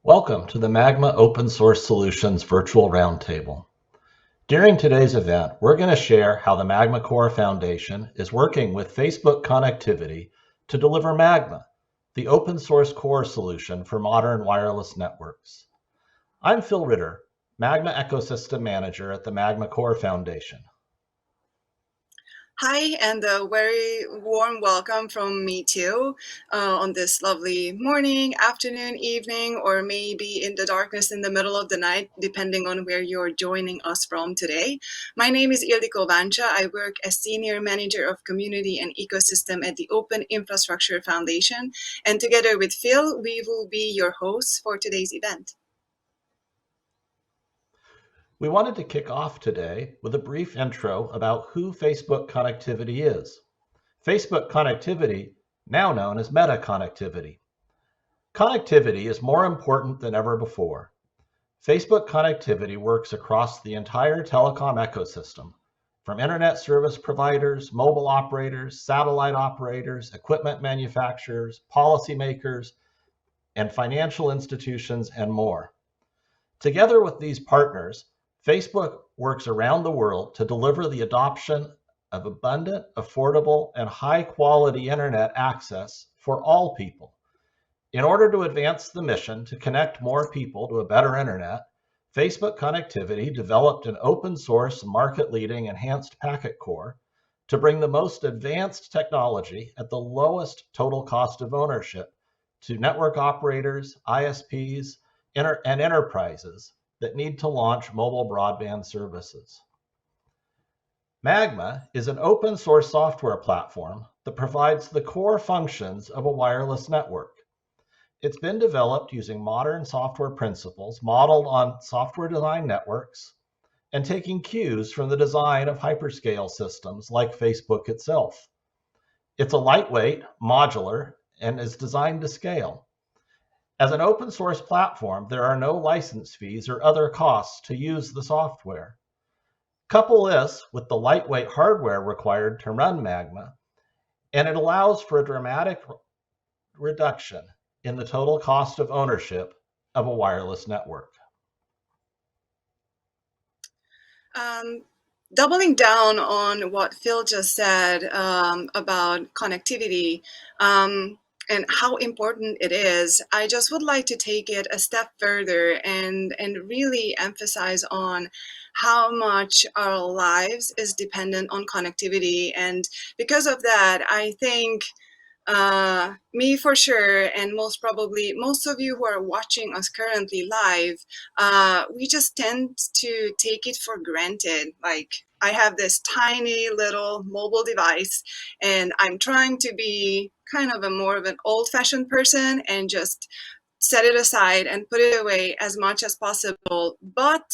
Welcome to the Magma Open Source Solutions Virtual Roundtable. During today's event, we're going to share how the Magma Core Foundation is working with Facebook connectivity to deliver Magma, the open source core solution for modern wireless networks. I'm Phil Ritter, Magma Ecosystem Manager at the Magma Core Foundation. Hi, and a very warm welcome from me too on this lovely morning, afternoon, evening, or maybe in the darkness in the middle of the night, depending on where you're joining us from today. My name is Ildiko Vancha. I work as Senior Manager of Community and Ecosystem at the Open Infrastructure Foundation. And together with Phil, we will be your hosts for today's event. We wanted to kick off today with a brief intro about who Facebook connectivity is. Facebook connectivity, now known as meta connectivity. Connectivity is more important than ever before. Facebook connectivity works across the entire telecom ecosystem, from internet service providers, mobile operators, satellite operators, equipment manufacturers, policymakers, and financial institutions, and more. Together with these partners, Facebook works around the world to deliver the adoption of abundant, affordable, and high-quality internet access for all people. In order to advance the mission to connect more people to a better internet, Facebook Connectivity developed an open-source, market-leading enhanced packet core to bring the most advanced technology at the lowest total cost of ownership to network operators, ISPs, and enterprises that need to launch mobile broadband services. Magma is an open source software platform that provides the core functions of a wireless network. It's been developed using modern software principles modeled on software defined networks and taking cues from the design of hyperscale systems like Facebook itself. It's a lightweight, modular, and is designed to scale. As an open source platform, there are no license fees or other costs to use the software. Couple this with the lightweight hardware required to run Magma, and it allows for a dramatic reduction in the total cost of ownership of a wireless network. Doubling down on what Phil just said about connectivity, and how important it is, I just would like to take it a step further and really emphasize on how much our lives is dependent on connectivity. And because of that, I think me for sure, and most probably most of you who are watching us currently live, we just tend to take it for granted. Like, I have this tiny little mobile device and I'm trying to be kind of more of an old-fashioned person and just set it aside and put it away as much as possible. But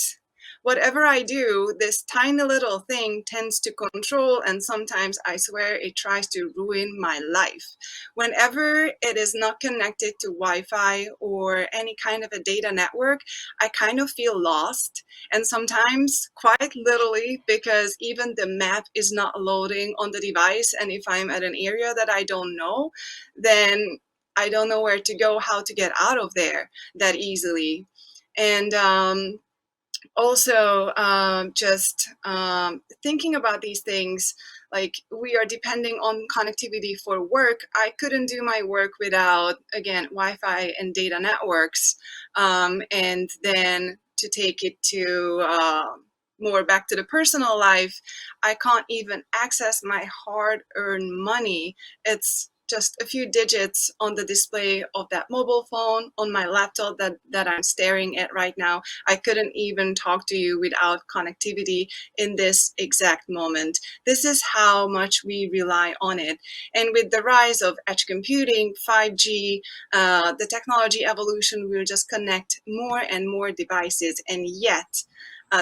whatever I do, this tiny little thing tends to control, and sometimes I swear it tries to ruin my life. Whenever it is not connected to Wi-Fi or any kind of a data network, I kind of feel lost, and sometimes quite literally, because even the map is not loading on the device, and if I'm at an area that I don't know, then I don't know where to go, how to get out of there that easily. And also just thinking about these things, like, we are depending on connectivity for work. I couldn't do my work without, again, Wi-Fi and data networks. And then to take it to more back to the personal life, I can't even access my hard-earned money. It's just a few digits on the display of that mobile phone on my laptop that I'm staring at right now. I couldn't even talk to you without connectivity in this exact moment. This is how much we rely on it. And with the rise of edge computing, 5G, the technology evolution will just connect more and more devices. And yet,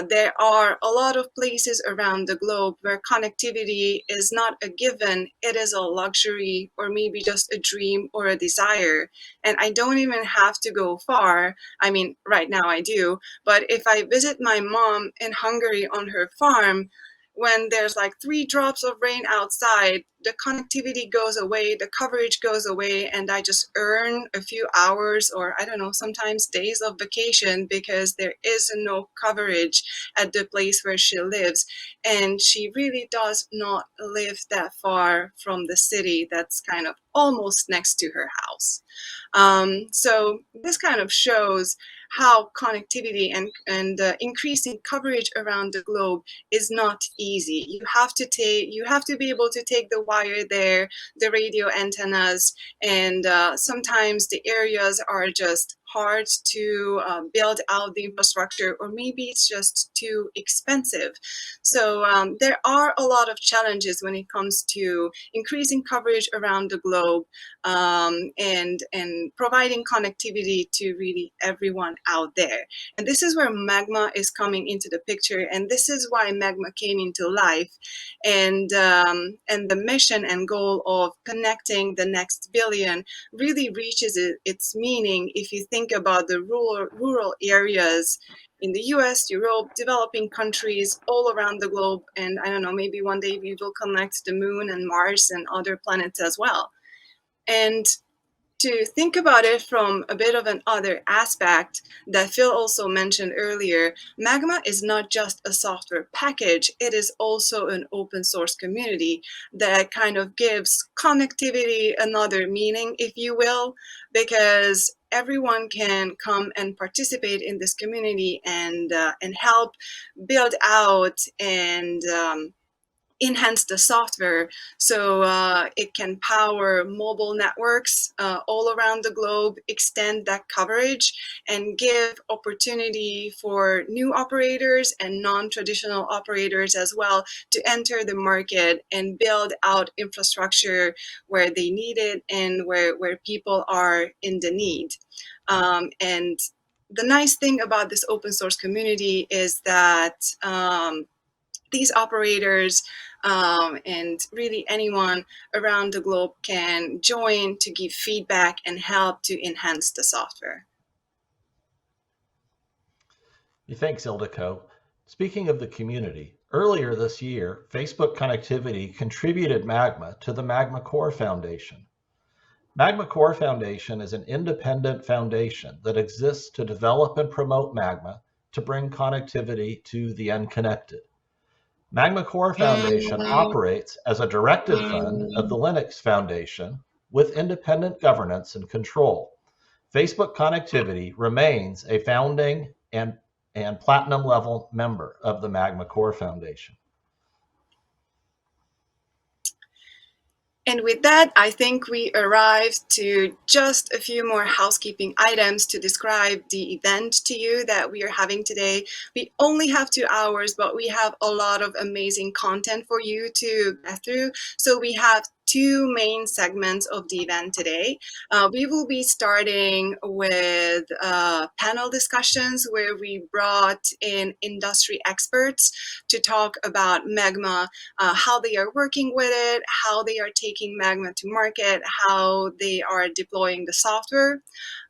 there are a lot of places around the globe where connectivity is not a given, it is a luxury or maybe just a dream or a desire. And I don't even have to go far. I mean, right now I do, but if I visit my mom in Hungary on her farm, when there's like 3 drops of rain outside, the connectivity goes away, the coverage goes away, and I just earn a few hours or I don't know, sometimes days of vacation because there is no coverage at the place where she lives. And she really does not live that far from the city that's kind of almost next to her house. So this kind of shows how connectivity and increasing coverage around the globe is not easy. You have to be able to take the wire there, the radio antennas, and sometimes the areas are just hard to build out the infrastructure, or maybe it's just too expensive. So there are a lot of challenges when it comes to increasing coverage around the globe, and providing connectivity to really everyone out there. And this is where Magma is coming into the picture, and this is why Magma came into life, and the mission and goal of connecting the next billion really reaches its meaning if you think about the rural areas in the US, Europe, developing countries all around the globe, and I don't know, maybe one day we will connect the moon and Mars and other planets as well. And to think about it from a bit of an other aspect that Phil also mentioned earlier, Magma is not just a software package, it is also an open source community that kind of gives connectivity another meaning, if you will, because everyone can come and participate in this community and help build out and enhance the software so it can power mobile networks all around the globe, extend that coverage, and give opportunity for new operators and non-traditional operators as well to enter the market and build out infrastructure where they need it and where people are in the need. And the nice thing about this open source community is that these operators and really anyone around the globe can join to give feedback and help to enhance the software. Thanks, Ildiko. Speaking of the community, earlier this year, Facebook Connectivity contributed Magma to the Magma Core Foundation. Magma Core Foundation is an independent foundation that exists to develop and promote Magma to bring connectivity to the unconnected. Magma Core Foundation operates as a directed fund of the Linux Foundation with independent governance and control. Facebook Connectivity remains a founding and platinum level member of the Magma Core Foundation. And with that, I think we arrived to just a few more housekeeping items to describe the event to you that we are having today. We only have 2 hours, but we have a lot of amazing content for you to get through. So we have 2 main segments of the event today. We will be starting with panel discussions where we brought in industry experts to talk about Magma, how they are working with it, how they are taking Magma to market, how they are deploying the software.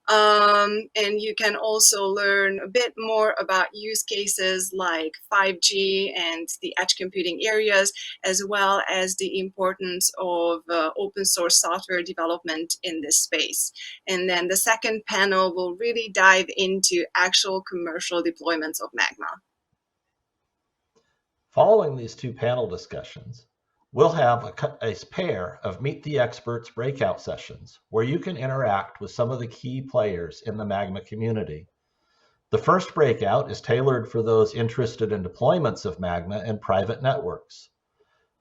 And you can also learn a bit more about use cases like 5G and the edge computing areas, as well as the importance of open source software development in this space. And then the second panel will really dive into actual commercial deployments of Magma. Following these 2 panel discussions, we'll have a pair of Meet the Experts breakout sessions where you can interact with some of the key players in the Magma community. The first breakout is tailored for those interested in deployments of Magma and private networks.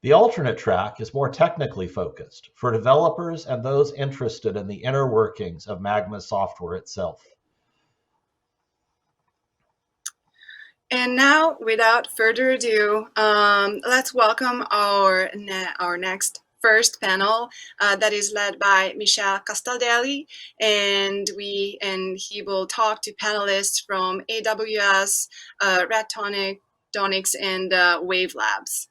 The alternate track is more technically focused for developers and those interested in the inner workings of Magma's software itself. And now, without further ado, let's welcome our next first panel that is led by Michel Castaldi, and he will talk to panelists from AWS, Lin Tonics, and Wavelabs.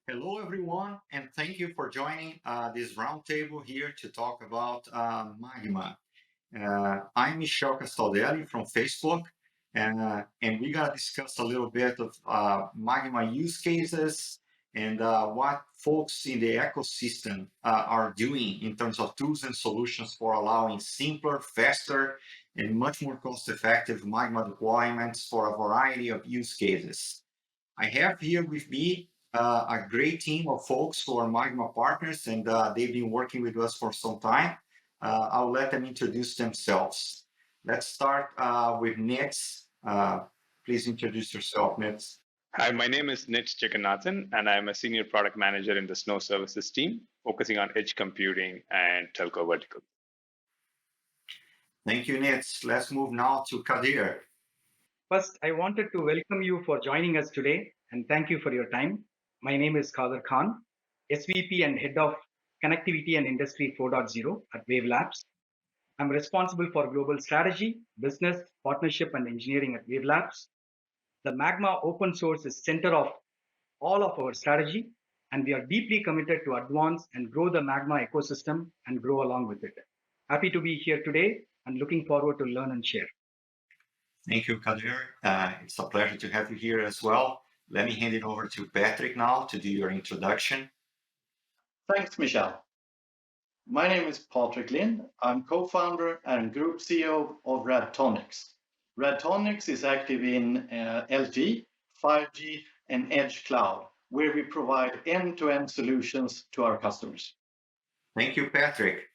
Hello, everyone, and thank you for joining this roundtable here to talk about Magma. I'm Michel Castaldi from Facebook, and we're going to discuss a little bit of Magma use cases and what folks in the ecosystem are doing in terms of tools and solutions for allowing simpler, faster, and much more cost-effective Magma deployments for a variety of use cases. I have here with me a great team of folks who are Magma partners, and they've been working with us for some time. I'll let them introduce themselves. Let's start with Nitz. Please introduce yourself, Nitz. Hi, my name is Nitch Jagannathan, and I'm a senior product manager in the Snow Services team, focusing on edge computing and telco vertical. Thank you, Nitz. Let's move now to Kadir. First, I wanted to welcome you for joining us today and thank you for your time. My name is Khalid Khan, SVP and Head of Connectivity and Industry 4.0 at Wavelabs. I'm responsible for global strategy, business, partnership, and engineering at Wavelabs. The Magma open source is center of all of our strategy, and we are deeply committed to advance and grow the Magma ecosystem and grow along with it. Happy to be here today and looking forward to learn and share. Thank you, Kadir. It's a pleasure to have you here as well. Let me hand it over to Patrick now to do your introduction. Thanks, Michel. My name is Patrick Lin. I'm co-founder and group CEO of Lin Tonics. Lin Tonics is active in LTE, 5G, and edge cloud, where we provide end-to-end solutions to our customers. Thank you, Patrick.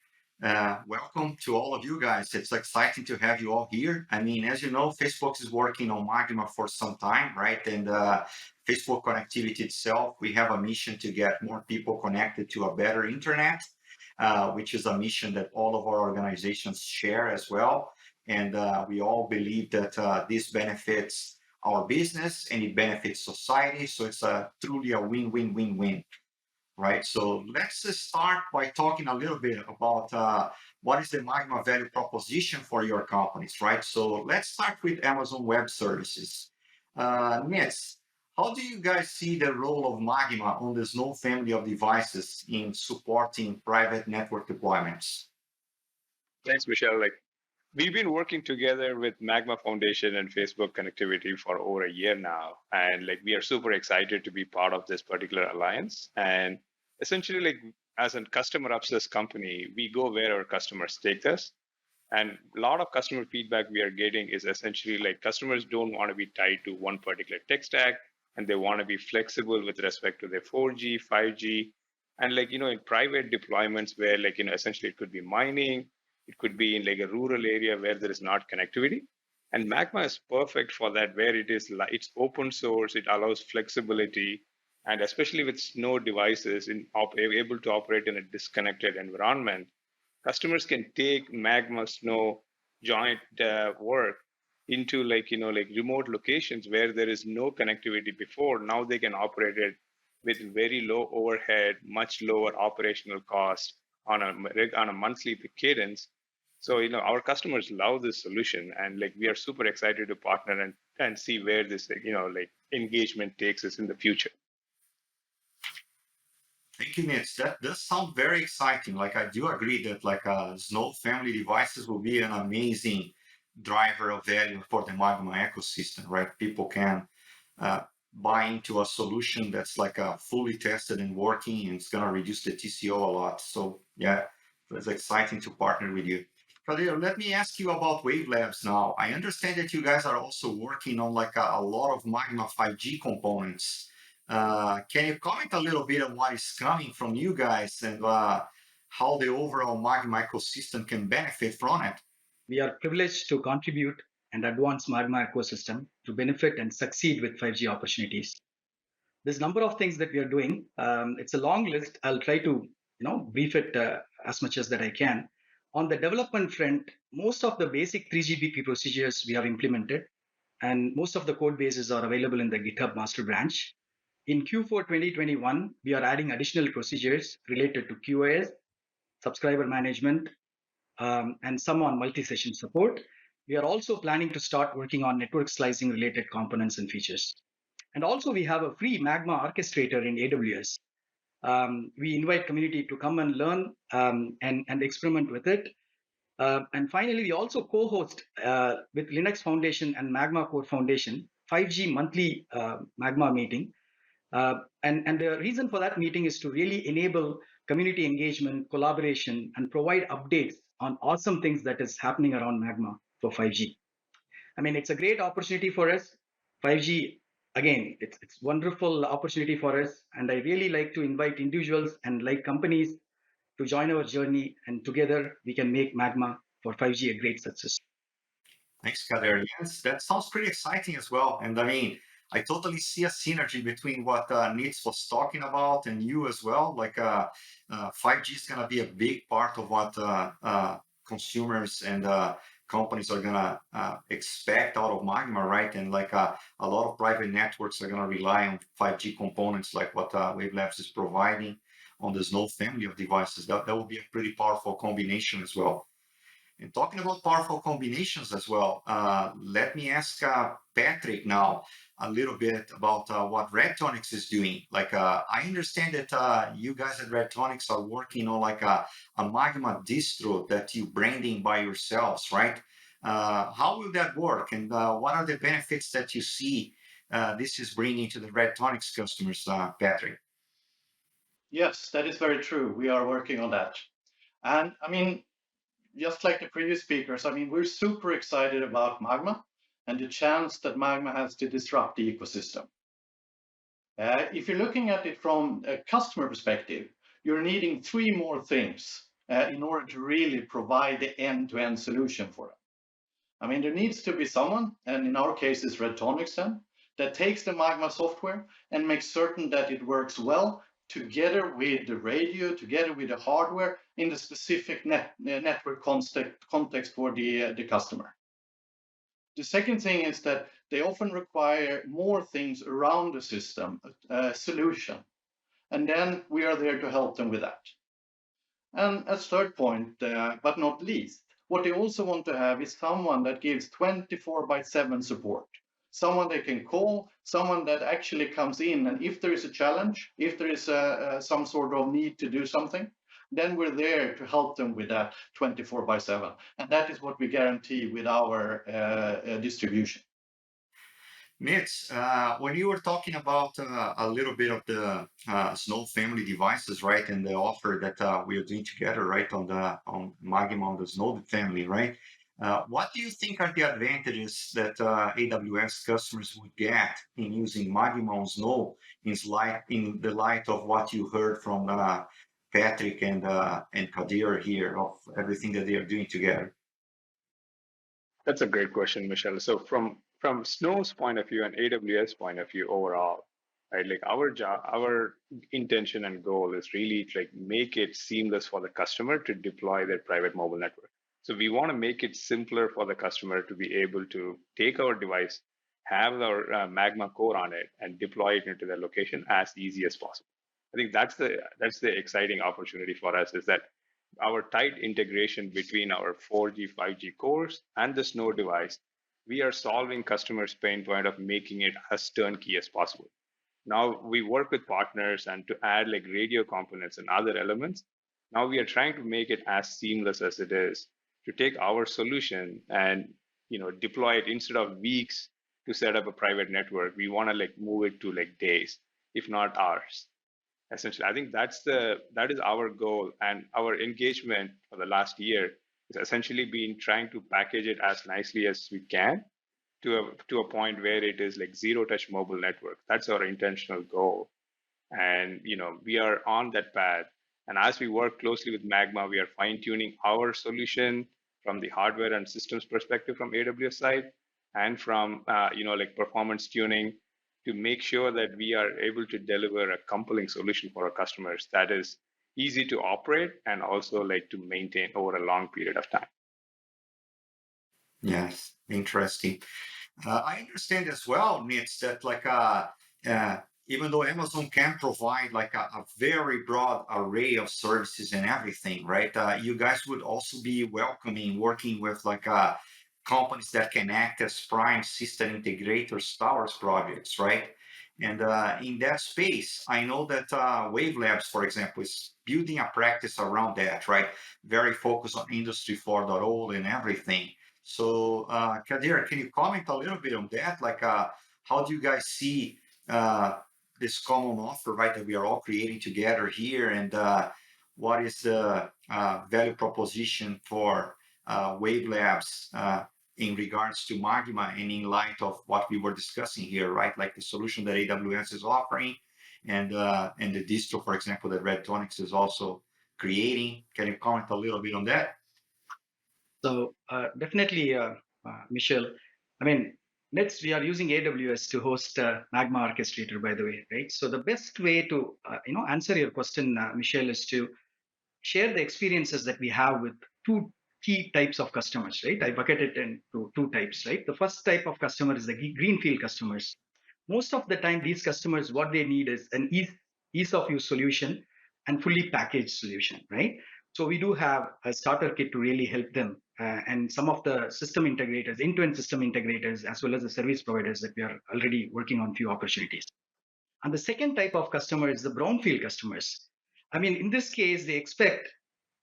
Welcome to all of you guys. It's exciting to have you all here. I mean, as you know, Facebook is working on Magma for some time, right? And Facebook connectivity itself, we have a mission to get more people connected to a better internet, which is a mission that all of our organizations share as well. And we all believe that this benefits our business and it benefits society. So it's truly a win-win-win-win. Right, so let's start by talking a little bit about what is the Magma value proposition for your companies, right? So let's start with Amazon Web Services. Nitz, how do you guys see the role of Magma on the Snow family of devices in supporting private network deployments? Thanks, Michelle. We've been working together with Magma Foundation and Facebook connectivity for over a year now, and we are super excited to be part of this particular alliance. And essentially, as a customer obsessed company, we go where our customers take us. And a lot of customer feedback we are getting is essentially customers don't want to be tied to one particular tech stack, and they want to be flexible with respect to their 4G, 5G, and in private deployments where essentially it could be mining. It could be in a rural area where there is not connectivity. And Magma is perfect for that, where it's open source, it allows flexibility, and especially with Snow devices able to operate in a disconnected environment, customers can take Magma Snow joint work into remote locations where there is no connectivity before. Now they can operate it with very low overhead, much lower operational cost on a monthly cadence. So our customers love this solution, and we are super excited to partner and see where this engagement takes us in the future. Thank you, Nitz. That does sound very exciting. I do agree that Snow family devices will be an amazing driver of value for the Magma ecosystem, right? People can buy into a solution that's fully tested and working, and it's going to reduce the TCO a lot. So yeah, it's exciting to partner with you. Khalid, let me ask you about Wavelabs now. I understand that you guys are also working on a lot of Magma 5G components. Can you comment a little bit on what is coming from you guys and how the overall Magma ecosystem can benefit from it? We are privileged to contribute and advance Magma ecosystem to benefit and succeed with 5G opportunities. There's a number of things that we are doing. It's a long list. I'll try to brief it as much as that I can. On the development front, most of the basic 3GPP procedures we have implemented, and most of the code bases are available in the GitHub master branch. In Q4 2021, we are adding additional procedures related to QoS, subscriber management, and some on multi-session support. We are also planning to start working on network slicing related components and features. And also we have a free Magma orchestrator in AWS. We invite community to come and learn and experiment with it. And finally, we also co-host with Linux Foundation and Magma Core Foundation 5G monthly Magma meeting. And the reason for that meeting is to really enable community engagement, collaboration, and provide updates on awesome things that is happening around Magma for 5G. I mean, it's a great opportunity for us. 5G, again, it's wonderful opportunity for us. And I really like to invite individuals and like companies to join our journey, and together we can make Magma for 5G a great success. Thanks, Kader. Yes, that sounds pretty exciting as well. And I mean, I totally see a synergy between what Nitz was talking about and you as well. Like 5G is going to be a big part of what consumers and companies are going to expect out of Magma, right? And like a lot of private networks are going to rely on 5G components like what Wavelabs is providing on the Snow family of devices. That will be a pretty powerful combination as well. And talking about powerful combinations as well, let me ask Patrick now a little bit about what Red Tonics is doing. Like, I understand that you guys at Red Tonics are working on like a Magma distro that you branding by yourselves, right? How will that work? And what are the benefits that you see this is bringing to the Red Tonics customers, Patrick? Yes, that is very true. We are working on that. And I mean, just like the previous speakers, I mean, we're super excited about Magma and the chance that Magma has to disrupt the ecosystem. If you're looking at it from a customer perspective, you're needing three more things in order to really provide the end-to-end solution for them. I mean, there needs to be someone, and in our case, it's Red Tonics then, that takes the Magma software and makes certain that it works well together with the radio, together with the hardware in the specific network context for the customer. The second thing is that they often require more things around the system, solution. And then we are there to help them with that. And as third point, but not least, what they also want to have is someone that gives 24/7 support. Someone they can call, someone that actually comes in, and if there is a challenge, if there is some sort of need to do something, then we're there to help them with that 24/7. And that is what we guarantee with our distribution. Nitz, when you were talking about a little bit of the Snow family devices, right, and the offer that we are doing together, right, on Magma on the Snow family, right? What do you think are the advantages that AWS customers would get in using Magma on Snow in the light of what you heard from Patrick and Kadir here of everything that they are doing together? That's a great question, Michelle. So from Snow's point of view and AWS point of view overall, right? Like our intention and goal is really to like make it seamless for the customer to deploy their private mobile network. So we want to make it simpler for the customer to be able to take our device, have our Magma core on it, and deploy it into their location as easy as possible. I think that's the exciting opportunity for us, is that our tight integration between our 4G, 5G cores and the Snow device, we are solving customers' pain point of making it as turnkey as possible. Now we work with partners and to add like radio components and other elements. Now we are trying to make it as seamless as it is to take our solution and deploy it instead of weeks to set up a private network. We want to like move it to like days, if not hours. Essentially, I think that is our goal, and our engagement for the last year is essentially been trying to package it as nicely as we can to a point where it is like zero touch mobile network. That's our intentional goal, and we are on that path. And as we work closely with Magma, we are fine tuning our solution from the hardware and systems perspective from AWS side, and from like performance tuning, to make sure that we are able to deliver a compelling solution for our customers that is easy to operate and also like to maintain over a long period of time. Yes, interesting. I understand as well, Nitz, that like even though Amazon can provide like a very broad array of services and everything, right? You guys would also be welcoming working with like companies that can act as prime system integrators, towers projects, right? And in that space, I know that Wavelabs, for example, is building a practice around that, right? Very focused on Industry 4.0 and everything. So, Kadir, can you comment a little bit on that? Like, how do you guys see this common offer, right, that we are all creating together here? And what is the value proposition for Wavelabs in regards to Magma and in light of what we were discussing here, right? Like the solution that AWS is offering and the distro, for example, that Red Tonics is also creating. Can you comment a little bit on that? So definitely, Michelle. I mean, next we are using AWS to host Magma Orchestrator, by the way, right? So the best way to answer your question, Michelle, is to share the experiences that we have with two key types of customers, right? I bucket it into two types, right? The first type of customer is the greenfield customers. Most of the time, these customers, what they need is an ease of use solution and fully packaged solution, right? So we do have a starter kit to really help them, and some of the system integrators, end-to-end system integrators, as well as the service providers that we are already working on few opportunities. And the second type of customer is the brownfield customers. I mean, in this case, they expect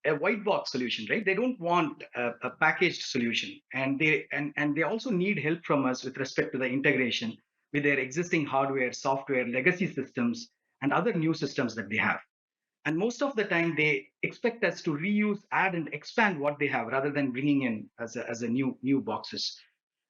a white box solution, right? They don't want a packaged solution, and they also need help from us with respect to the integration with their existing hardware, software, legacy systems, and other new systems that they have. And most of the time, they expect us to reuse, add, and expand what they have rather than bringing in as a new boxes.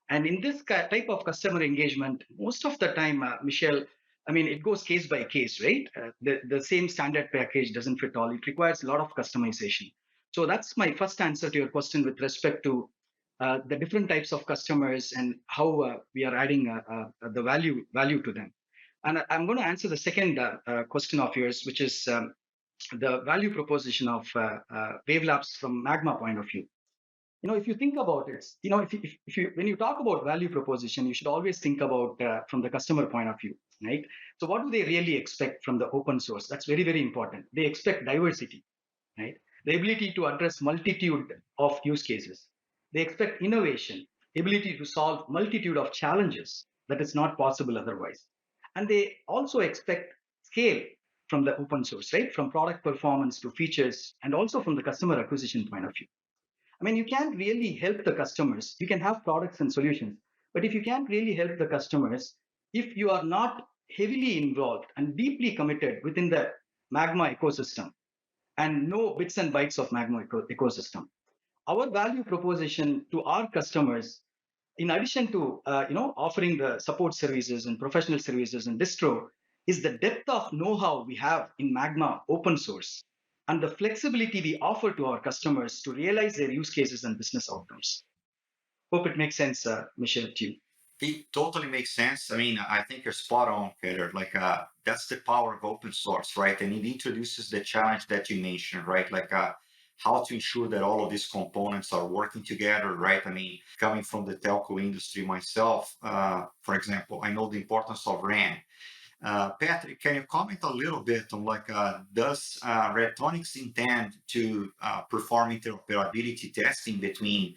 And in this type of customer engagement, most of the time, Michelle, I mean, it goes case by case, right? The same standard package doesn't fit all. It requires a lot of customization. So that's my first answer to your question with respect to the different types of customers and how we are adding the value to them. And I'm going to answer the second question of yours, which is the value proposition of Wavelabs from Magma point of view. If you think about it, if you when you talk about value proposition, you should always think about from the customer point of view, right? So what do they really expect from the open source? That's very, very important. They expect diversity, right? The ability to address multitude of use cases. They expect innovation, ability to solve multitude of challenges that is not possible otherwise. And they also expect scale from the open source, right? From product performance to features, and also from the customer acquisition point of view. I mean, you can't really help the customers. You can have products and solutions, but if you can't really help the customers, if you are not heavily involved and deeply committed within the Magma ecosystem and know bits and bytes of Magma ecosystem, our value proposition to our customers, in addition to offering the support services and professional services and distro, is the depth of know-how we have in Magma open source and the flexibility we offer to our customers to realize their use cases and business outcomes. Hope it makes sense, Michelle, to you. It totally makes sense. I mean, I think you're spot on, Peter. Like, that's the power of open source, right? And it introduces the challenge that you mentioned, right? Like, how to ensure that all of these components are working together, right? I mean, coming from the telco industry myself, for example, I know the importance of RAN. Patrick, can you comment a little bit on like, does Red Tonics intend to perform interoperability testing between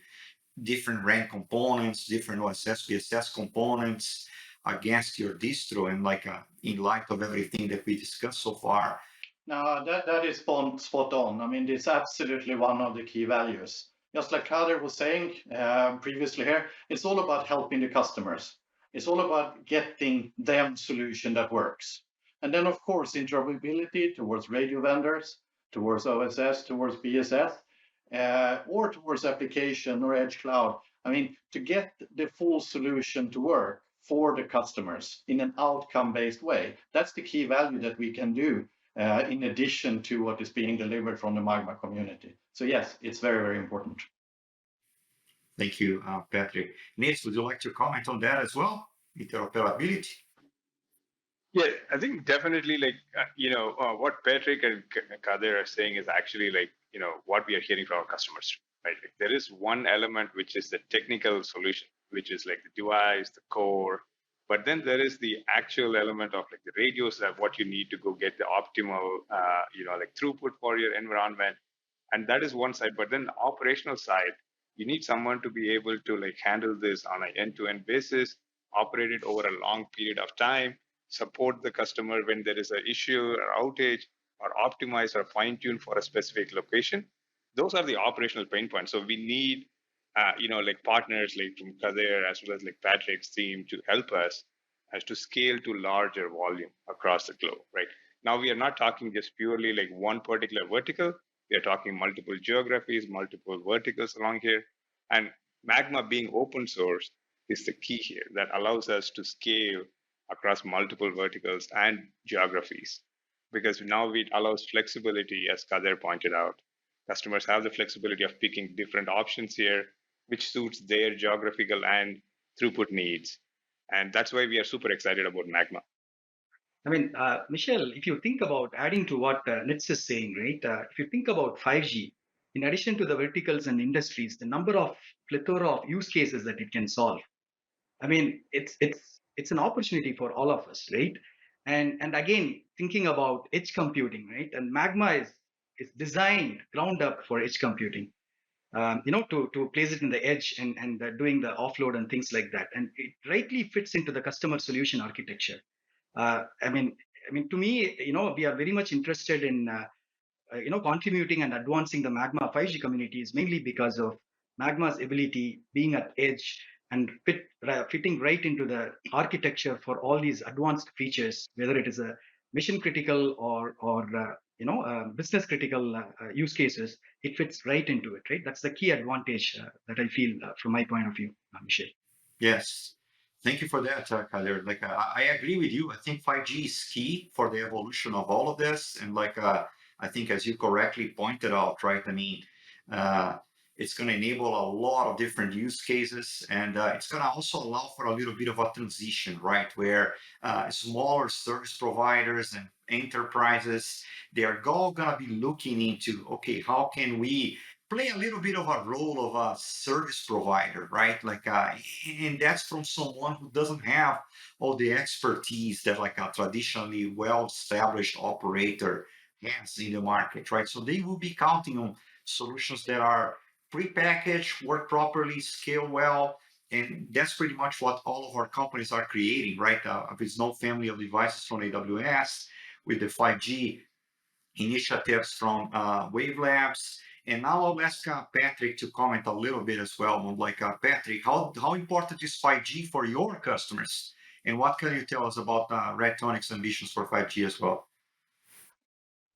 different RAN components, different OSS, BSS components against your distro, and like in light of everything that we discussed so far? No, that is spot on. I mean, it's absolutely one of the key values. Just like Khalid was saying previously here, it's all about helping the customers. It's all about getting them solution that works. And then, of course, interoperability towards radio vendors, towards OSS, towards BSS, or towards application or edge cloud. I mean, to get the full solution to work for the customers in an outcome-based way, that's the key value that we can do in addition to what is being delivered from the Magma community. So yes, it's very, very important. Thank you, Patrick. Nils, would you like to comment on that as well? Interoperability? Yeah, I think definitely like, what Patrick and Kadir are saying is actually like, what we are hearing from our customers, right? Like, there is one element, which is the technical solution, which is like the device, the core, but then there is the actual element of like the radios, that what you need to go get the optimal, like throughput for your environment. And that is one side, but then the operational side, you need someone to be able to like handle this on an end-to-end basis, operate it over a long period of time, support the customer when there is an issue or outage, or optimize or fine tune for a specific location. Those are the operational pain points. So we need, like partners like from Khalid as well as like Patrick's team to help us as to scale to larger volume across the globe, right? Now we are not talking just purely like one particular vertical. We are talking multiple geographies, multiple verticals along here. And Magma being open source is the key here that allows us to scale across multiple verticals and geographies. Because now it allows flexibility, as Kader pointed out. Customers have the flexibility of picking different options here, which suits their geographical and throughput needs. And that's why we are super excited about Magma. I mean, Michelle, if you think about adding to what Nitz is saying, right? If you think about 5G, in addition to the verticals and industries, the number of plethora of use cases that it can solve. I mean, it's an opportunity for all of us, right? And again, thinking about edge computing, right? And Magma is designed ground up for edge computing. To place it in the edge and doing the offload and things like that, and it rightly fits into the customer solution architecture. I mean, to me, we are very much interested in contributing and advancing the Magma 5G community is mainly because of Magma's ability being at edge and fitting right into the architecture for all these advanced features, whether it is a mission critical or business critical use cases. It fits right into it, right? That's the key advantage that I feel from my point of view, Michelle. Yes. Thank you for that, Khalid. I agree with you. I think 5G is key for the evolution of all of this. And I think as you correctly pointed out, right? I mean, it's going to enable a lot of different use cases, and it's going to also allow for a little bit of a transition, right? Where smaller service providers and enterprises, they're all going to be looking into, okay, how can we play a little bit of a role of a service provider, right? And that's from someone who doesn't have all the expertise that like a traditionally well-established operator has in the market, right? So they will be counting on solutions that are pre-packaged, work properly, scale well, and that's pretty much what all of our companies are creating, right? With no family of devices from AWS, with the 5G initiatives from Wavelabs. And now I'll ask Patrick to comment a little bit as well. Patrick, how important is 5G for your customers? And what can you tell us about Red Tonics' ambitions for 5G as well?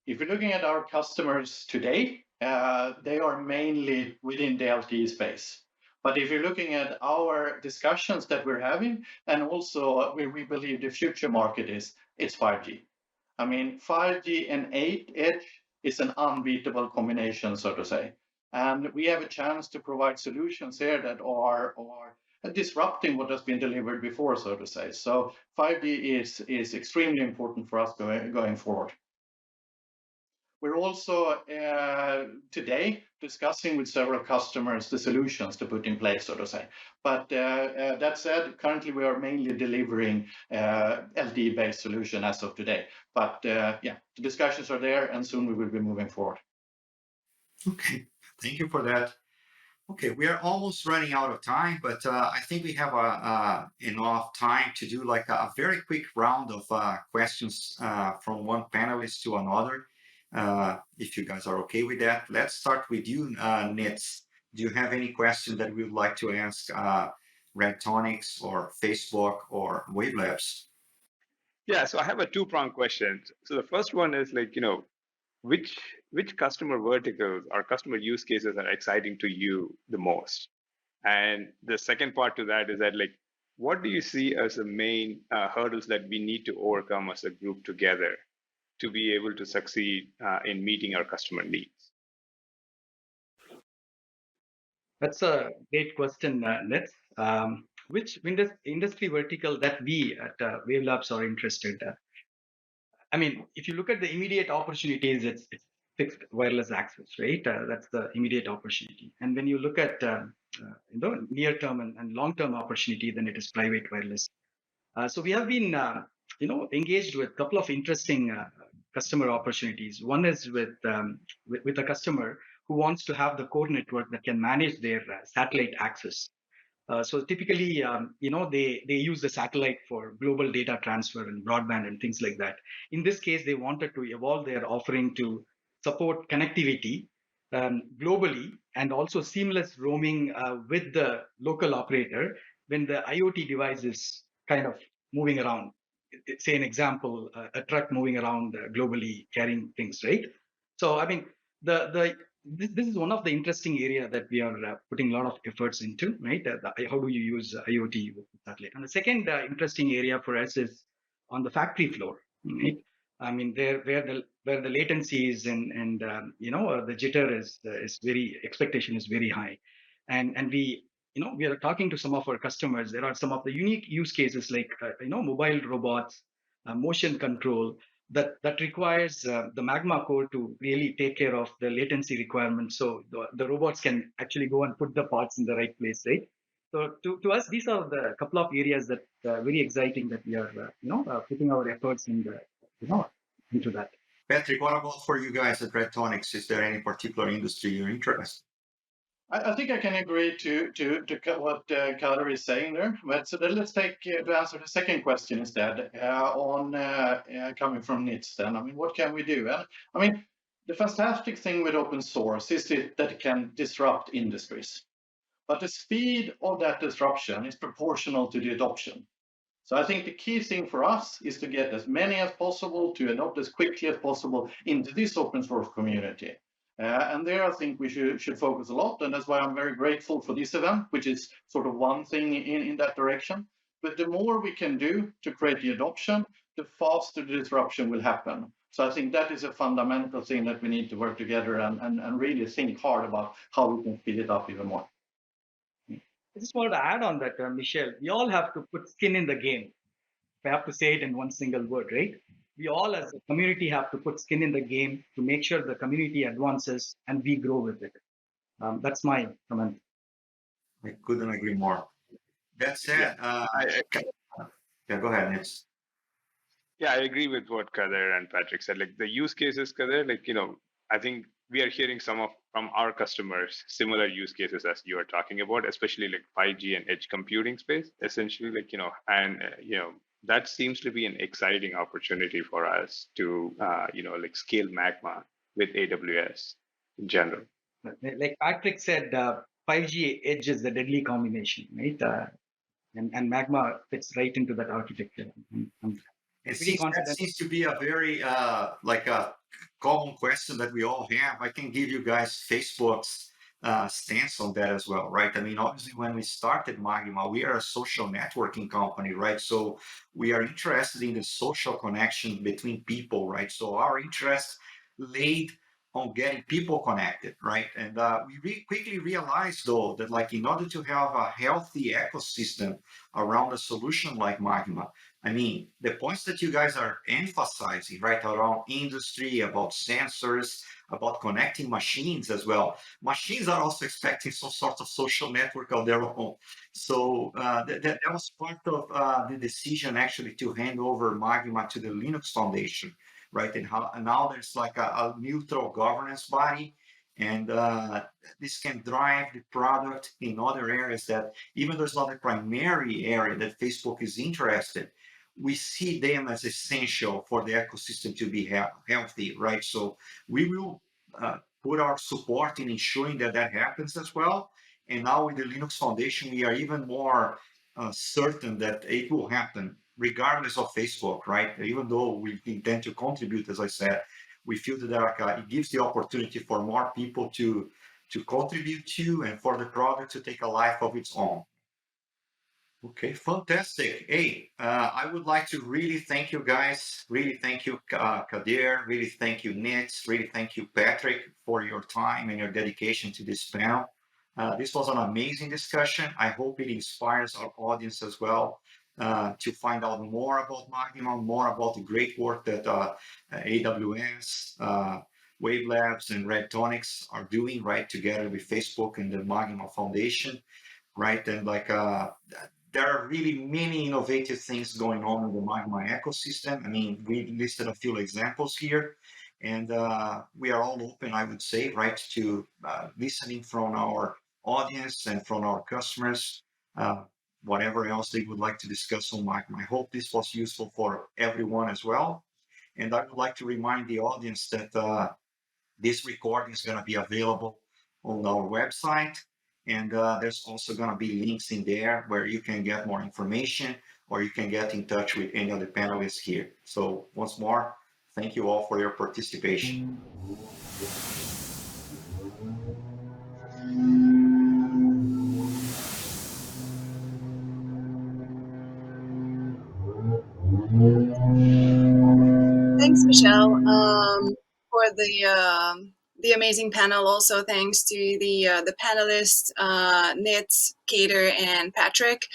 If you're looking at our customers today, they are mainly within the LTE space. But if you're looking at our discussions that we're having, and also where we believe the future market is, it's 5G. I mean, 5G and 8 edge is an unbeatable combination, so to say. And we have a chance to provide solutions here that are disrupting what has been delivered before, so to say. So 5G is extremely important for us going forward. We're also today discussing with several customers the solutions to put in place, so to say. But that said, currently we are mainly delivering LTE-based solution as of today. But the discussions are there, and soon we will be moving forward. Okay, thank you for that. Okay, we are almost running out of time, but I think we have enough time to do like a very quick round of questions from one panelist to another. If you guys are okay with that, let's start with you, Nitz. Do you have any question that we would like to ask Red Tonics or Facebook or Wavelabs? Yeah, so I have a two-pronged question. So the first one is which customer verticals or customer use cases are exciting to you the most? And the second part to that is that what do you see as the main hurdles that we need to overcome as a group together to be able to succeed in meeting our customer needs? That's a great question, Nitz. Which industry vertical that we at Wavelabs are interested in? I mean, if you look at the immediate opportunities, it's fixed wireless access, right? That's the immediate opportunity. And when you look at near-term and long-term opportunity, then it is private wireless. So we have been engaged with a couple of interesting customer opportunities. One is with a customer who wants to have the core network that can manage their satellite access. So typically, they use the satellite for global data transfer and broadband and things like that. In this case, they wanted to evolve their offering to support connectivity globally and also seamless roaming with the local operator when the IoT device is kind of moving around. Say an example, a truck moving around globally carrying things, right? So, I mean, this is one of the interesting area that we are putting a lot of efforts into, right? How do you use IoT with satellite? And the second interesting area for us is on the factory floor, right? I mean, where the latency is and the jitter is very expectation is very high, and we are talking to some of our customers. There are some of the unique use cases like mobile robots, motion control that requires the Magma core to really take care of the latency requirements, so the robots can actually go and put the parts in the right place, right? So to us, these are the couple of areas that very exciting that we are putting our efforts in the into that. Patrick, what about for you guys at Red Tonics? Is there any particular industry you're interested? I think I can agree to what Khalid is saying there. But so then let's take to answer the second question instead on coming from NITS. Then I mean, what can we do? And I mean, the fantastic thing with open source is that it can disrupt industries, but the speed of that disruption is proportional to the adoption. So I think the key thing for us is to get as many as possible to adopt as quickly as possible into this open source community. And there, I think we should focus a lot, and that's why I'm very grateful for this event, which is sort of one thing in that direction. But the more we can do to create the adoption, the faster the disruption will happen. So I think that is a fundamental thing that we need to work together and really think hard about how we can speed it up even more. I just wanted to add on that, Michelle. We all have to put skin in the game. If I have to say it in one single word, right? We all as a community have to put skin in the game to make sure the community advances and we grow with it. That's my comment. I couldn't agree more. That said, yeah, go ahead, Nitz. Yeah, I agree with what Kader and Patrick said. Like the use cases, Kader, I think we are hearing from our customers similar use cases as you are talking about, especially like 5G and edge computing space, essentially, that seems to be an exciting opportunity for us to, scale Magma with AWS in general. Like Patrick said, 5G edge is the deadly combination, right? And Magma fits right into that architecture. That seems to be a very a common question that we all have. I can give you guys Facebook's stance on that as well, right? I mean, obviously, when we started Magma, we are a social networking company, right? So we are interested in the social connection between people, right? So our interest laid on getting people connected, right? And we quickly realized, though, that like in order to have a healthy ecosystem around a solution like Magma, I mean, the points that you guys are emphasizing, right, around industry, about sensors, about connecting machines as well. Machines are also expecting some sort of social network of their own. So that was part of the decision actually to hand over Magma to the Linux Foundation, right? And now there's like a neutral governance body, and this can drive the product in other areas that, even though it's not a primary area that Facebook is interested, we see them as essential for the ecosystem to be healthy, right? So we will put our support in ensuring that that happens as well. And now with the Linux Foundation, we are even more certain that it will happen regardless of Facebook, right? Even though we intend to contribute, as I said, we feel that it gives the opportunity for more people to contribute to and for the product to take a life of its own. Okay, fantastic. Hey, I would like to really thank you guys. Really thank you, Kadir. Really thank you, Nitz. Really thank you, Patrick, for your time and your dedication to this panel. This was an amazing discussion. I hope it inspires our audience as well to find out more about Magma, more about the great work that AWS, Wavelabs, and Red Tonics are doing, right, together with Facebook and the Magma Foundation, right? And there are really many innovative things going on in the Magma ecosystem. I mean, we listed a few examples here, and we are all open, I would say, right, to listening from our audience and from our customers whatever else they would like to discuss on Magma. I hope this was useful for everyone as well. And I would like to remind the audience that this recording is going to be available on our website. And there's also going to be links in there where you can get more information or you can get in touch with any of the panelists here. So once more, thank you all for your participation. Thanks, Michelle, for the amazing panel. Also, thanks to the panelists, Nitz, Kader, and Patrick.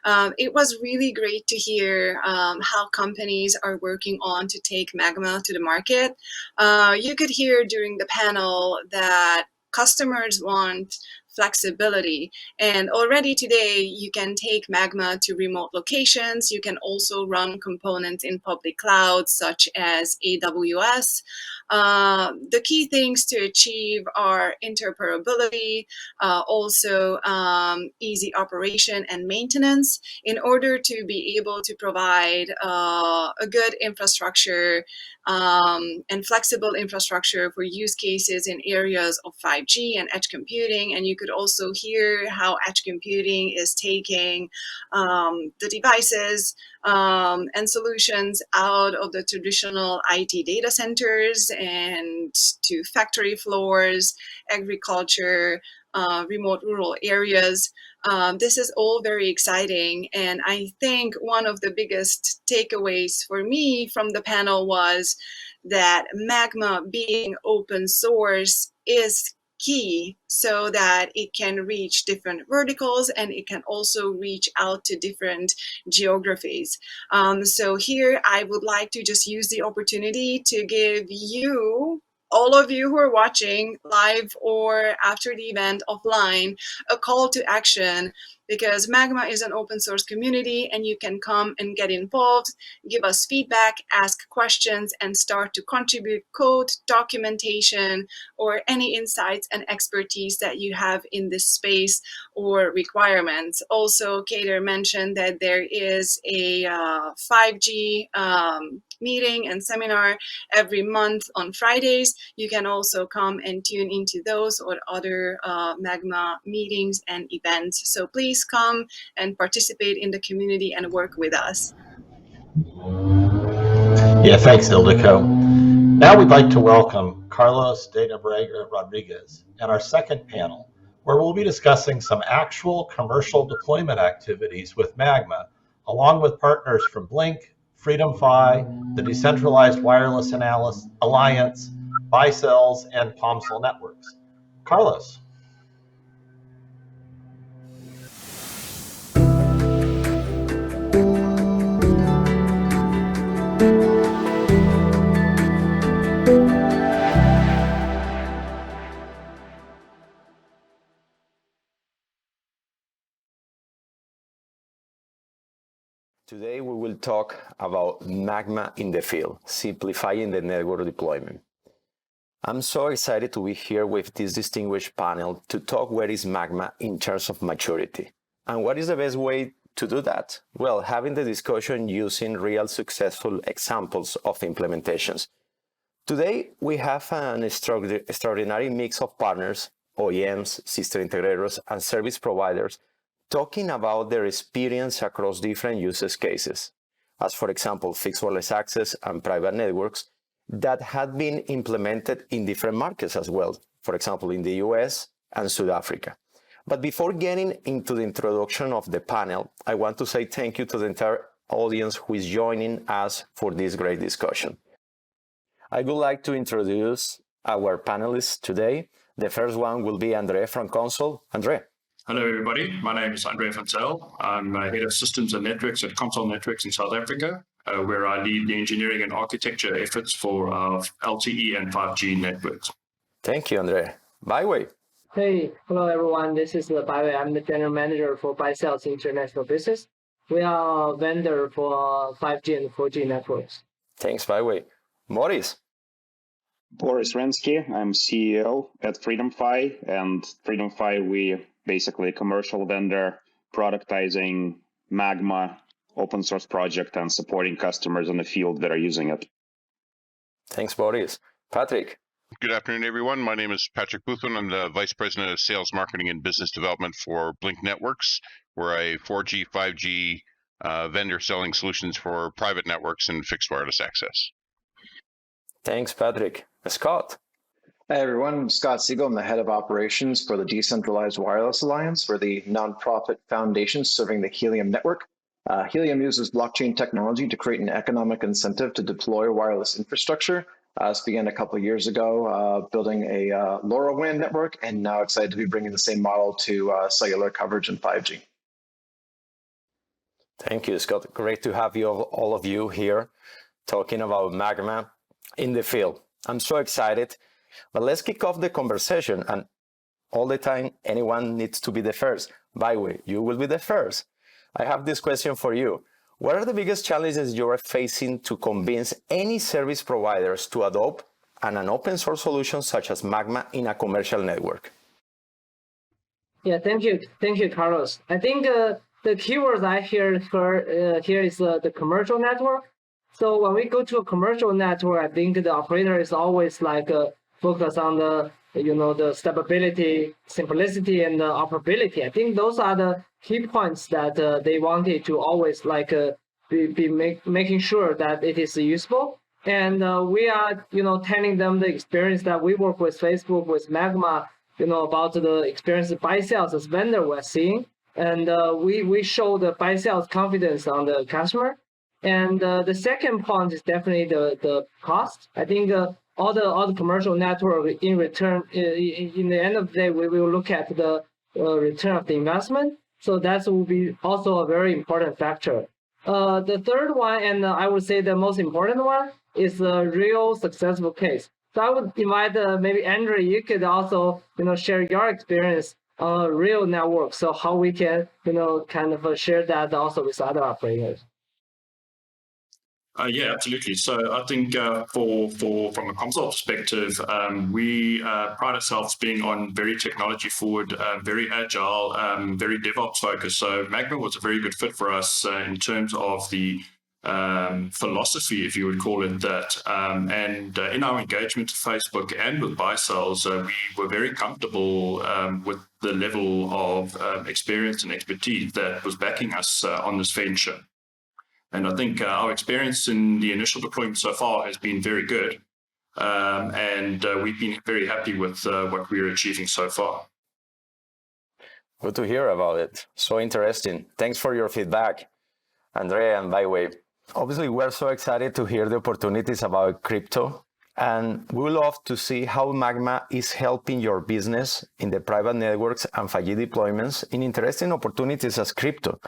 It was really great to hear how companies are working on to take Magma to the market. You could hear during the panel that customers want flexibility, and already today you can take Magma to remote locations. You can also run components in public clouds such as AWS. The key things to achieve are interoperability, also easy operation and maintenance in order to be able to provide a good infrastructure and flexible infrastructure for use cases in areas of 5G and edge computing. And you could also hear how edge computing is taking the devices and solutions out of the traditional IT data centers and to factory floors, agriculture, remote rural areas. This is all very exciting. And I think one of the biggest takeaways for me from the panel was that Magma being open source is key so that it can reach different verticals and it can also reach out to different geographies. So here I would like to just use the opportunity to give you, all of you who are watching live or after the event offline, a call to action, because Magma is an open source community and you can come and get involved, give us feedback, ask questions, and start to contribute code, documentation, or any insights and expertise that you have in this space or requirements. Also, Kader mentioned that there is a 5G meeting and seminar every month on Fridays. You can also come and tune into those or other Magma meetings and events. So please come and participate in the community and work with us. Yeah, thanks, Ildiko. Now we'd like to welcome Carlos de Nobrega Rodriguez and our second panel, where we'll be discussing some actual commercial deployment activities with Magma, along with partners from Blink, FreedomFi, the Decentralized Wireless Alliance, Bicells, and PalmCell Networks. Carlos. Today we will talk about Magma in the field, simplifying the network deployment. I'm so excited to be here with this distinguished panel to talk where is Magma in terms of maturity. And what is the best way to do that? Well, having the discussion using real successful examples of implementations. Today we have an extraordinary mix of partners, OEMs, system integrators, and service providers talking about their experience across different use cases, as for example, fixed wireless access and private networks that had been implemented in different markets as well, for example, in the US and South Africa. But before getting into the introduction of the panel, I want to say thank you to the entire audience who is joining us for this great discussion. I would like to introduce our panelists today. The first one will be Andre from Console. Andre. Hello, everybody. My name is Andre van Zyl. I'm Head of Systems and Networks at Console Networks in South Africa, where I lead the engineering and architecture efforts for LTE and 5G networks. Thank you, Andre. Byway. Hey, hello, everyone. This is Byway. I'm the General Manager for Bicells International Business. We are a vendor for 5G and 4G networks. Thanks, Byway. Boris. Boris Rensky. I'm CEO at FreedomFi, and FreedomFi, we basically a commercial vendor productizing Magma open source project and supporting customers in the field that are using it. Thanks, Boris. Patrick. Good afternoon, everyone. My name is Patrick Boothman. I'm the Vice President of Sales, Marketing, and Business Development for Blink Networks. We're a 4G, 5G vendor selling solutions for private networks and fixed wireless access. Thanks, Patrick. Scott. Hi, everyone. I'm Scott Siegel. I'm the head of operations for the Decentralized Wireless Alliance. We're the nonprofit foundation serving the Helium network. Helium uses blockchain technology to create an economic incentive to deploy wireless infrastructure. This began a couple of years ago, building a LoRaWAN network, and now excited to be bringing the same model to cellular coverage and 5G. Thank you, Scott. Great to have you, all of you here talking about Magma in the field. I'm so excited, but let's kick off the conversation. And all the time, anyone needs to be the first. By the way, you will be the first. I have this question for you. What are the biggest challenges you are facing to convince any service providers to adopt an open source solution such as Magma in a commercial network? Yeah, thank you, Carlos. I think the keywords I hear here is the commercial network. So when we go to a commercial network, I think the operator is always like focus on the stability, simplicity, and the operability. I think those are the key points that they wanted to always making sure that it is useful. And we are telling them the experience that we work with Facebook, with Magma, about the experience by sales as vendor we're seeing, and we show the by sales confidence on the customer. And the second point is definitely the cost. I think all the commercial network in return, in the end of the day, we will look at the return of the investment. So that will be also a very important factor. The third one, and I would say the most important one, is a real successful case. So I would invite maybe Andrew, you could also share your experience on a real network. So how we can kind of share that also with other operators. Yeah, absolutely. So I think from a console perspective, we pride ourselves being on very technology forward, very agile, very DevOps focused. So Magma was a very good fit for us in terms of the philosophy, if you would call it that. And in our engagement with Facebook and with buy sales, we were very comfortable with the level of experience and expertise that was backing us on this venture. And I think our experience in the initial deployment so far has been very good. And we've been very happy with what we're achieving so far. Good to hear about it. So interesting. Thanks for your feedback, Andrea. And by the way, obviously, we're so excited to hear the opportunities about crypto. And we would love to see how Magma is helping your business in the private networks and 5G deployments in interesting opportunities as crypto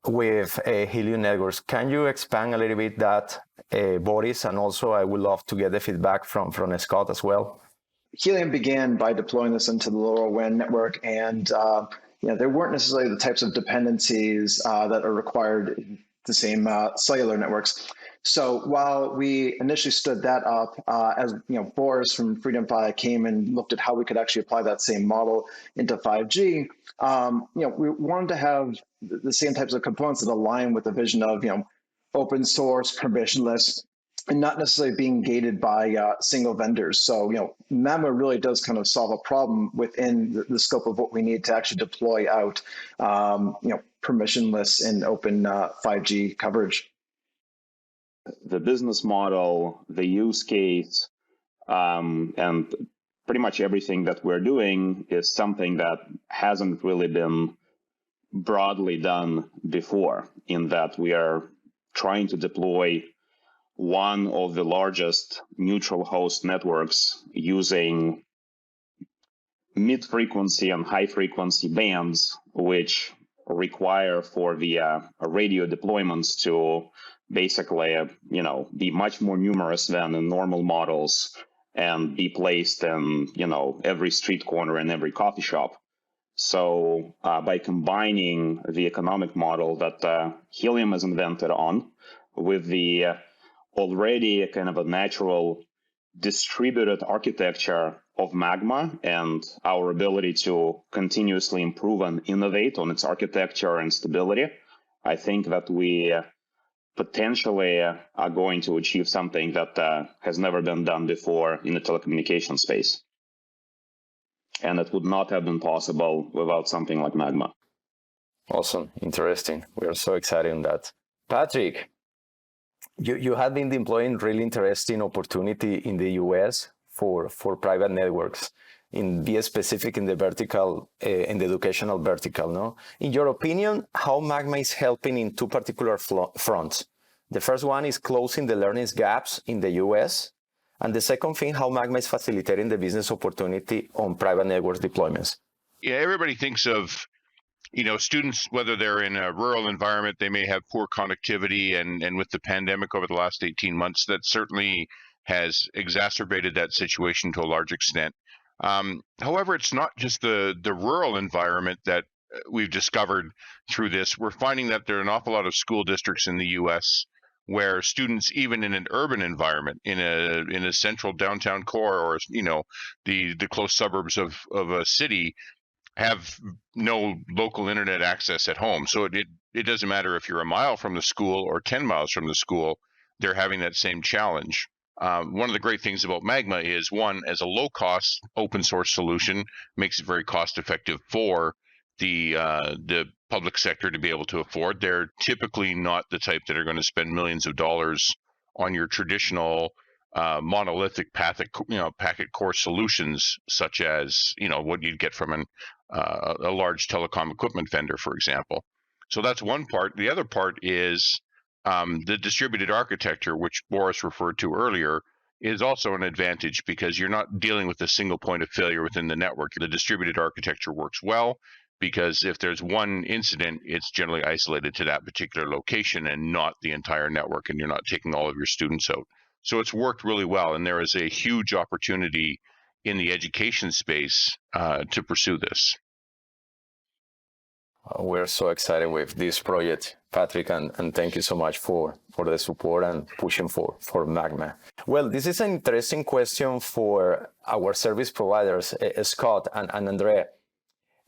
with Helium networks. Can you expand a little bit that, Boris? And also, I would love to get the feedback from Scott as well. Helium began by deploying this into the LoRaWAN network, and there weren't necessarily the types of dependencies that are required in the same cellular networks. So while we initially stood that up, as Boris from Freedom Fi came and looked at how we could actually apply that same model into 5G, we wanted to have the same types of components that align with the vision of open source, permissionless, and not necessarily being gated by single vendors. So Magma really does kind of solve a problem within the scope of what we need to actually deploy out permissionless and open 5G coverage. The business model, the use case, and pretty much everything that we're doing is something that hasn't really been broadly done before, in that we are trying to deploy one of the largest neutral host networks using mid-frequency and high-frequency bands, which require for the radio deployments to basically, be much more numerous than in normal models and be placed in, every street corner and every coffee shop. So by combining the economic model that Helium has invented on with the already kind of a natural distributed architecture of Magma and our ability to continuously improve and innovate on its architecture and stability, I think that we potentially are going to achieve something that has never been done before in the telecommunication space. And it would not have been possible without something like Magma. Awesome. Interesting. We are so excited on that. Patrick, you have been deploying really interesting opportunity in the US for private networks, be specific in the vertical, in the educational vertical, no? In your opinion, how Magma is helping in two particular fronts? The first one is closing the learning gaps in the US. And the second thing, how Magma is facilitating the business opportunity on private networks deployments. Yeah, everybody thinks of, students, whether they're in a rural environment, they may have poor connectivity, and with the pandemic over the last 18 months, that certainly has exacerbated that situation to a large extent. However, it's not just the rural environment that we've discovered through this. We're finding that there are an awful lot of school districts in the US where students, even in an urban environment, in a central downtown core, or the close suburbs of a city, have no local internet access at home. So it doesn't matter if you're a mile from the school or 10 miles from the school, they're having that same challenge. One of the great things about Magma is, one, as a low-cost open source solution, makes it very cost-effective for the public sector to be able to afford. They're typically not the type that are going to spend millions of dollars on your traditional monolithic packet core solutions, such as what you'd get from a large telecom equipment vendor, for example. So that's one part. The other part is the distributed architecture, which Boris referred to earlier, is also an advantage because you're not dealing with a single point of failure within the network. The distributed architecture works well because if there's one incident, it's generally isolated to that particular location and not the entire network, and you're not taking all of your students out. So it's worked really well, and there is a huge opportunity in the education space to pursue this. We're so excited with this project, Patrick, and thank you so much for the support and pushing for Magma. Well, this is an interesting question for our service providers, Scott and Andre.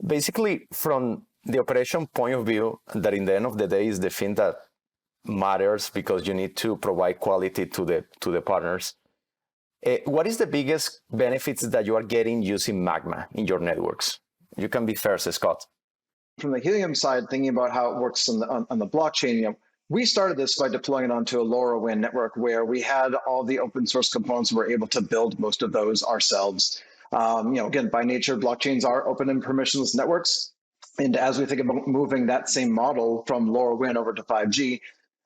Basically, from the operation point of view, that in the end of the day is the thing that matters because you need to provide quality to the partners. What is the biggest benefits that you are getting using Magma in your networks? You can be first, Scott. From the Helium side, thinking about how it works on the blockchain, we started this by deploying it onto a LoRaWAN network where we had all the open source components and we're able to build most of those ourselves. Again, by nature, blockchains are open and permissionless networks. And as we think about moving that same model from LoRaWAN over to 5G,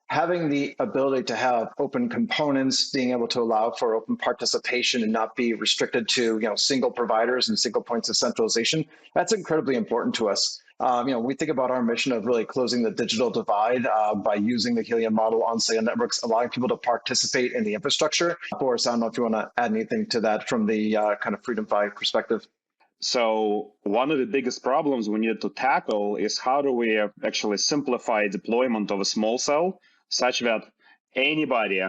having the ability to have open components, being able to allow for open participation and not be restricted to single providers and single points of centralization, that's incredibly important to us. We think about our mission of really closing the digital divide by using the Helium model on cellular networks, allowing people to participate in the infrastructure. Boris, I don't know if you want to add anything to that from the kind of Freedom 5 perspective. So one of the biggest problems we need to tackle is how do we actually simplify deployment of a small cell such that anybody,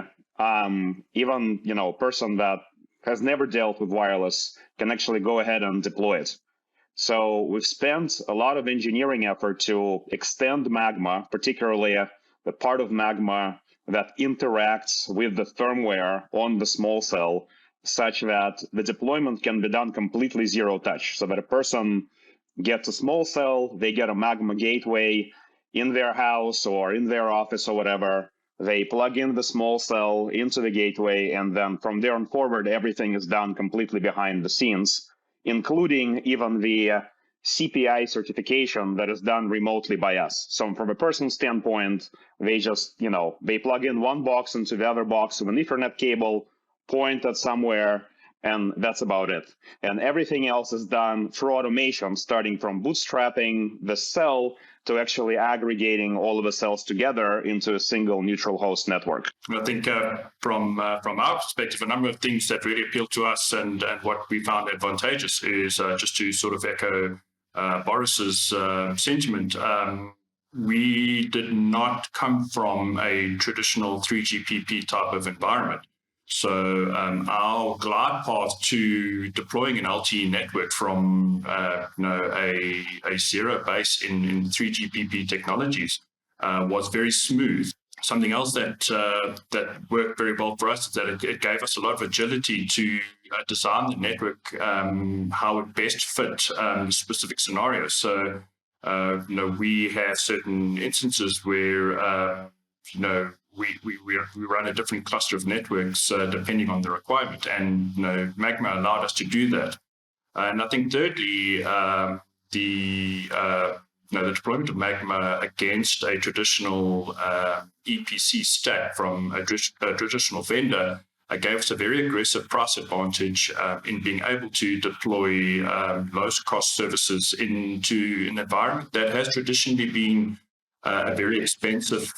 even a person that has never dealt with wireless, can actually go ahead and deploy it. So we've spent a lot of engineering effort to extend Magma, particularly the part of Magma that interacts with the firmware on the small cell, such that the deployment can be done completely zero touch, so that a person gets a small cell, they get a Magma gateway in their house or in their office or whatever, they plug in the small cell into the gateway, and then from there on forward, everything is done completely behind the scenes, including even the CPI certification that is done remotely by us. So from a personal standpoint, they just, they plug in one box into the other box with an Ethernet cable, point at somewhere, and that's about it. And everything else is done through automation, starting from bootstrapping the cell to actually aggregating all of the cells together into a single neutral host network. I think from our perspective, a number of things that really appeal to us and what we found advantageous is just to sort of echo Boris's sentiment. We did not come from a traditional 3GPP type of environment. So our glide path to deploying an LTE network from a zero base in 3GPP technologies was very smooth. Something else that worked very well for us is that it gave us a lot of agility to design the network how it best fit specific scenarios. So we have certain instances where we run a different cluster of networks depending on the requirement, and Magma allowed us to do that. And I think thirdly, the deployment of Magma against a traditional EPC stack from a traditional vendor gave us a very aggressive price advantage in being able to deploy lowest cost services into an environment that has traditionally been a very expensive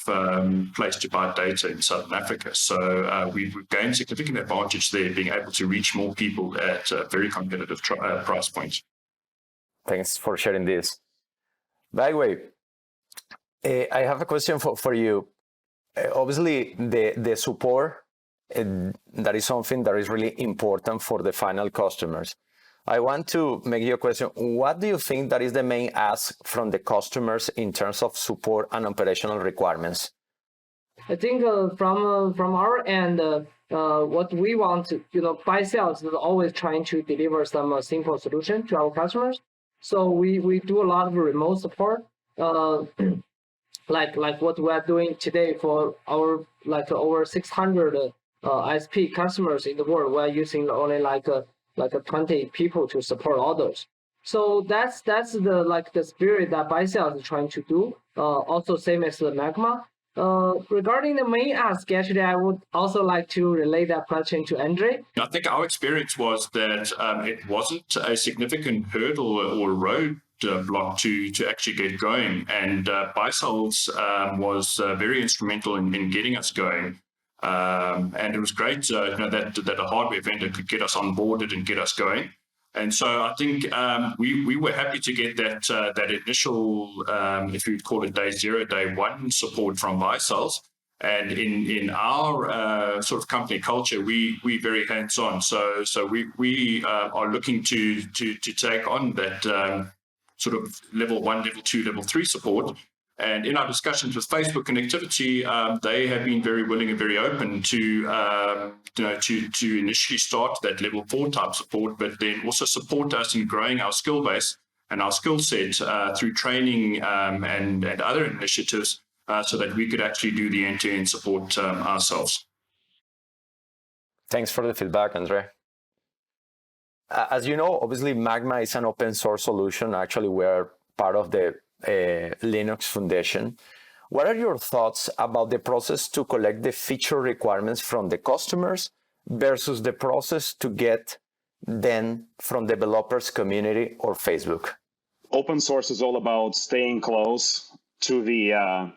place to buy data in Southern Africa. So we've gained significant advantage there, being able to reach more people at very competitive price points. Thanks for sharing this. By the way, I have a question for you. Obviously, the support, that is something that is really important for the final customers. I want to make you a question. What do you think that is the main ask from the customers in terms of support and operational requirements? I think from our end, what we want, by sales is always trying to deliver some simple solution to our customers. So we do a lot of remote support, like what we are doing today for our over 600 ISP customers in the world. We are using only like 20 people to support all those. So that's the spirit that by sales is trying to do. Also same as the Magma. Regarding the main ask, actually, I would also like to relay that question to Andre. I think our experience was that it wasn't a significant hurdle or road block to actually get going, and BiSales was very instrumental in getting us going. And it was great that a hardware vendor could get us onboarded and get us going. And so I think we were happy to get that initial, if you'd call it day zero, day one support from BiSales. And in our sort of company culture, we very hands-on. So we are looking to take on that sort of level 1, level 2, level 3 support. And in our discussions with Facebook Connectivity, they have been very willing and very open to initially start that level 4 type support, but then also support us in growing our skill base and our skill set through training and other initiatives, so that we could actually do the end-to-end support ourselves. Thanks for the feedback, Andre. As you know, obviously Magma is an open source solution. Actually, we're part of the Linux Foundation. What are your thoughts about the process to collect the feature requirements from the customers versus the process to get them from developers community or Facebook? Open source is all about staying close to the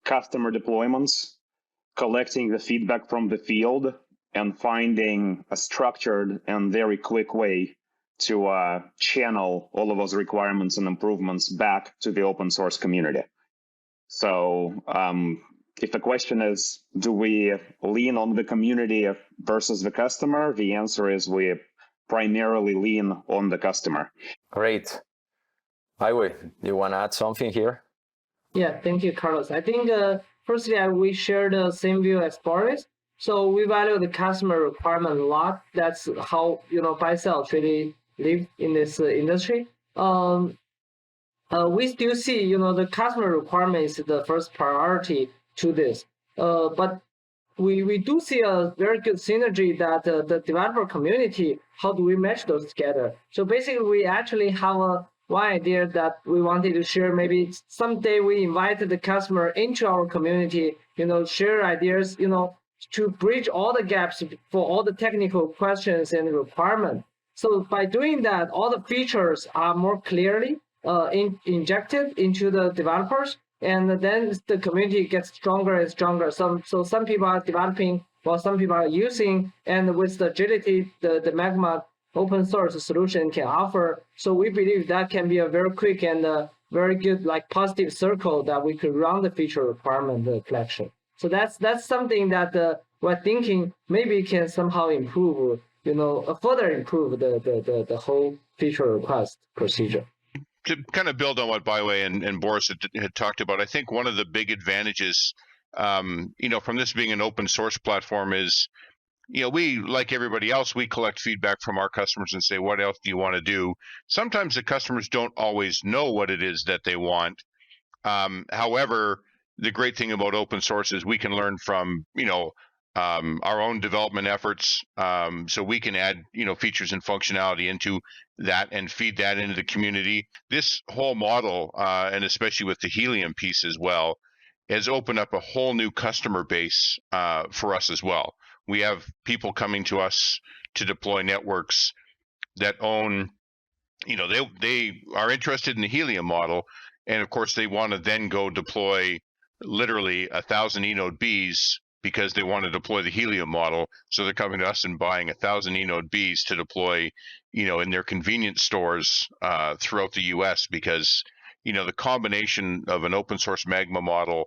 customer deployments, collecting the feedback from the field, and finding a structured and very quick way to channel all of those requirements and improvements back to the open source community. So if the question is, do we lean on the community versus the customer? The answer is we primarily lean on the customer. Great. Highway, you want to add something here? Yeah, thank you, Carlos. I think firstly, we share the same view as Boris. So we value the customer requirement a lot. That's how BiSales really live in this industry. We still see the customer requirement is the first priority to this. But we do see a very good synergy that the developer community, how do we match those together? So basically, we actually have one idea that we wanted to share. Maybe someday we invite the customer into our community, share ideas, to bridge all the gaps for all the technical questions and requirements. So by doing that, all the features are more clearly injected into the developers, and then the community gets stronger and stronger. So some people are developing, while some people are using, and with the agility the Magma open source solution can offer. So we believe that can be a very quick and very good positive circle that we could run the feature requirement collection. So that's something that we're thinking maybe it can somehow improve, further improve the whole feature request procedure. To kind of build on what Byway and Boris had talked about, I think one of the big advantages, from this being an open source platform is, we, like everybody else, we collect feedback from our customers and say, what else do you want to do? Sometimes the customers don't always know what it is that they want. However, the great thing about open source is we can learn from, our own development efforts. So we can add, features and functionality into that and feed that into the community. This whole model, and especially with the Helium piece as well, has opened up a whole new customer base for us as well. We have people coming to us to deploy networks that own, they are interested in the Helium model. And of course, they want to then go deploy literally 1,000 eNode Bs because they want to deploy the Helium model. So they're coming to us and buying 1,000 eNode Bs to deploy, in their convenience stores throughout the US, because, the combination of an open source Magma model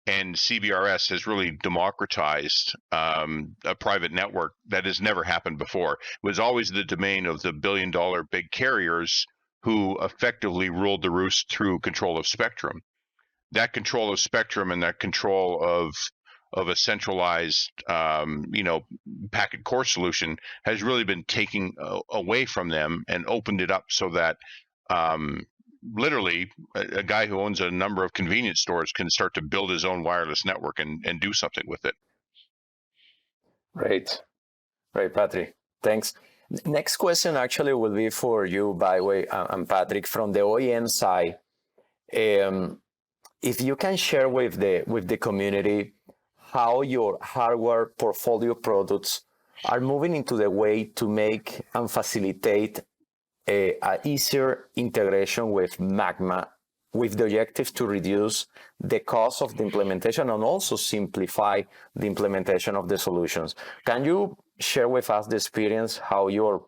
and CBRS has really democratized a private network that has never happened before. It was always the domain of the billion-dollar big carriers who effectively ruled the roost through control of spectrum. That control of spectrum and that control of a centralized, packet core solution has really been taken away from them and opened it up so that literally a guy who owns a number of convenience stores can start to build his own wireless network and do something with it. Great, Patrick. Thanks. Next question actually will be for you, Byway and Patrick, from the OEM side. If you can share with the community how your hardware portfolio products are moving into the way to make and facilitate a easier integration with Magma, with the objective to reduce the cost of the implementation and also simplify the implementation of the solutions. Can you share with us the experience how your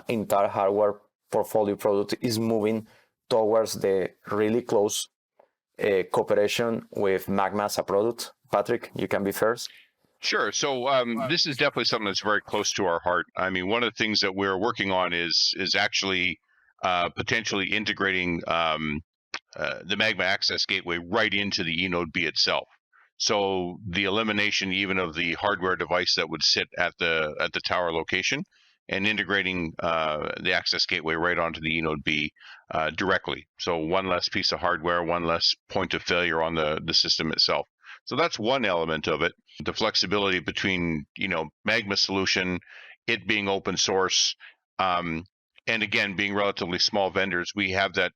entire hardware portfolio product is moving towards the really close cooperation with Magma as a product? Patrick, you can be first. Sure. So this is definitely something that's very close to our heart. I mean, one of the things that we're working on is actually potentially integrating the Magma Access Gateway right into the eNode B itself. So the elimination even of the hardware device that would sit at the tower location, and integrating the access gateway right onto the eNode B directly. So one less piece of hardware, one less point of failure on the system itself. So that's one element of it. The flexibility between, Magma solution, it being open source, and again, being relatively small vendors, we have that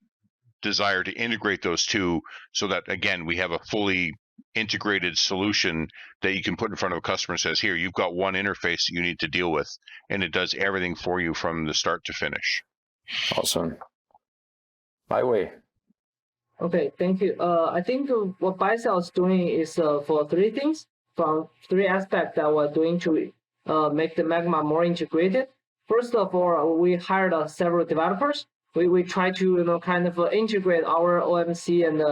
desire to integrate those two so that, again, we have a fully integrated solution that you can put in front of a customer and says, here, you've got one interface that you need to deal with, and it does everything for you from the start to finish. Awesome. Byway. Okay, thank you. I think what Bicell is doing is for three things, from three aspects that we're doing to make the Magma more integrated. First of all, we hired several developers. We try to kind of integrate our OMC and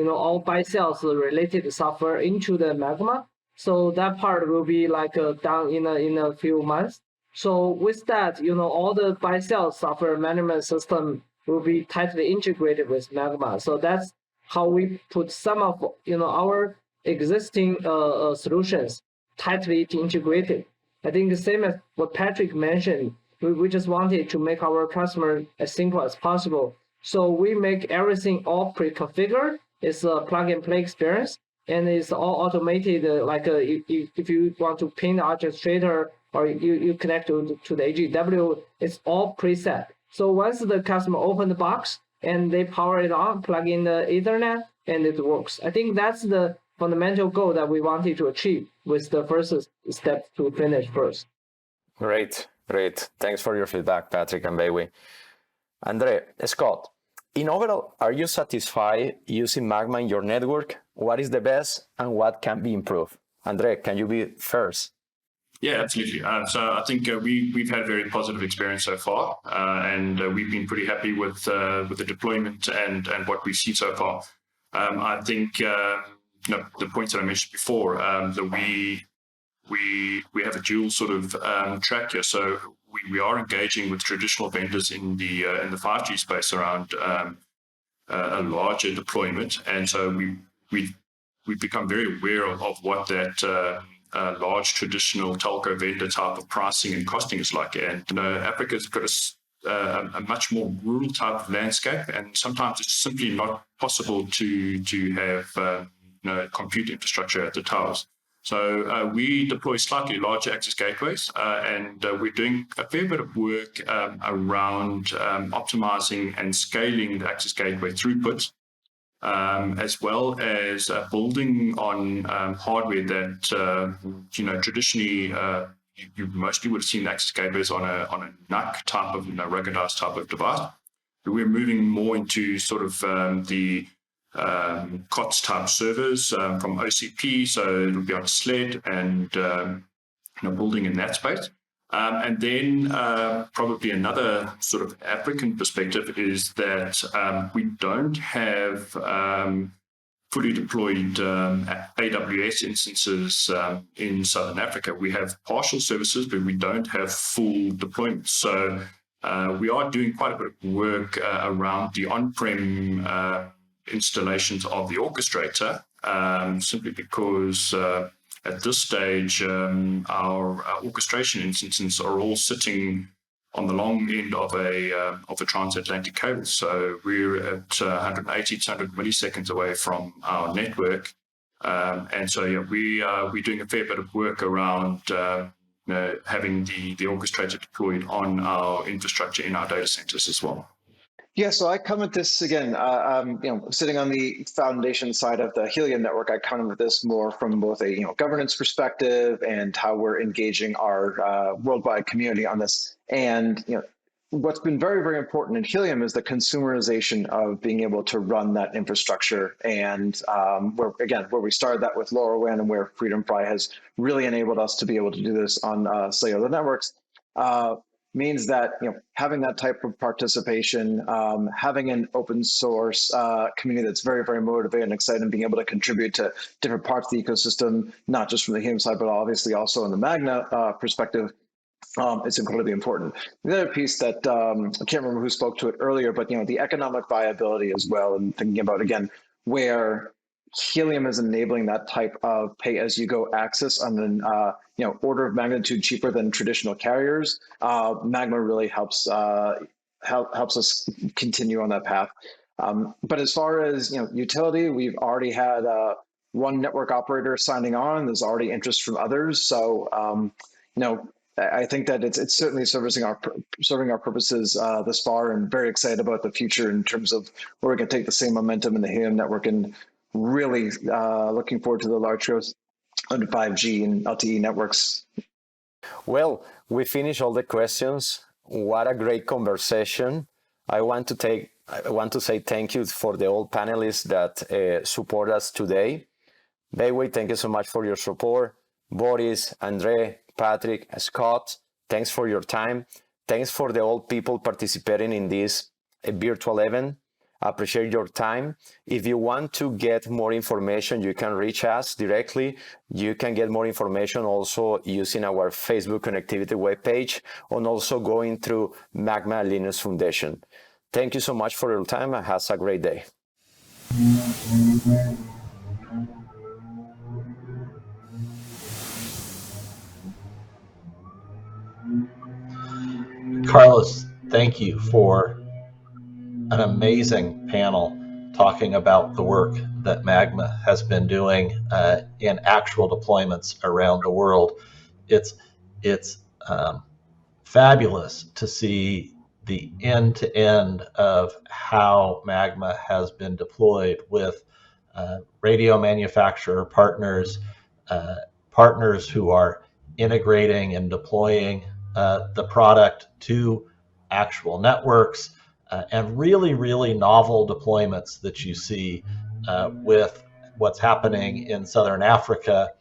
all Bicell's related software into the Magma. So that part will be like done in a few months. So with that, all the Bicell software management system will be tightly integrated with Magma. So that's how we put some of our existing solutions tightly integrated. I think the same as what Patrick mentioned, we just wanted to make our customer as simple as possible. So we make everything all pre-configured. It's a plug-and-play experience, and it's all automated. If you want to pin the orchestrator or you connect to the AGW, it's all preset. So once the customer opens the box and they power it on, plug in the Ethernet, and it works. I think that's the fundamental goal that we wanted to achieve with the first step to finish first. Great. Thanks for your feedback, Patrick and Byway. Andre, Scott, in overall, are you satisfied using Magma in your network? What is the best and what can be improved? Andre, can you be first? Yeah, absolutely. So I think we've had a very positive experience so far, and we've been pretty happy with the deployment and what we've seen so far. I think the points that I mentioned before, that we we have a dual sort of track here. So we are engaging with traditional vendors in the 5G space around a larger deployment, and so we've become very aware of what that large traditional telco vendor type of pricing and costing is like. And Africa's got a much more rural type of landscape, and sometimes it's simply not possible to have compute infrastructure at the towers. So we deploy slightly larger access gateways, and we're doing a fair bit of work around optimizing and scaling the access gateway throughput, as well as building on hardware that traditionally you mostly would have seen access gateways on a NUC type of ruggedized type of device. But we're moving more into sort of the COTS type servers from OCP, so it'll be on a sled and building in that space. And then probably another sort of African perspective is that we don't have fully deployed AWS instances in Southern Africa. We have partial services, but we don't have full deployments. So we are doing quite a bit of work around the on-prem installations of the orchestrator, simply because at this stage, our orchestration instances are all sitting on the long end of a transatlantic cable. So we're at 180 to 100 milliseconds away from our network, and so we're doing a fair bit of work around having the orchestrator deployed on our infrastructure in our data centers as well. Yeah, so I come at this again, sitting on the foundation side of the Helium network. I come at this more from both a governance perspective and how we're engaging our worldwide community on this. And what's been very, very important in Helium is the consumerization of being able to run that infrastructure. And where we started that with LoRaWAN, and where Freedom Fry has really enabled us to be able to do this on cellular networks. Means that having that type of participation, having an open source community that's very, very motivated and excited, and being able to contribute to different parts of the ecosystem, not just from the Helium side, but obviously also in the Magna perspective, it's incredibly important. The other piece that I can't remember who spoke to it earlier, but the economic viability as well, and thinking about again where Helium is enabling that type of pay-as-you-go access on an order of magnitude cheaper than traditional carriers. Magma really helps us continue on that path. But as far as utility, we've already had one network operator signing on. There's already interest from others. So I think that it's certainly serving our purposes thus far, and very excited about the future in terms of where we can take the same momentum in the Helium network, and really looking forward to the large growth on 5G and LTE networks. Well, we finished all the questions. What a great conversation. I want to say thank you for the all panelists that support us today. Bayway, thank you so much for your support. Boris, Andre, Patrick, Scott, thanks for your time. Thanks for the all people participating in this virtual event. I appreciate your time. If you want to get more information, you can reach us directly. You can get more information also using our Facebook connectivity webpage, and also going through Magma Linux Foundation. Thank you so much for your time, and have a great day. Carlos, thank you for an amazing panel talking about the work that Magma has been doing in actual deployments around the world. It's fabulous to see the end-to-end of how Magma has been deployed with radio manufacturer partners, partners who are integrating and deploying the product to actual networks, and really, really novel deployments that you see with what's happening in Southern Africa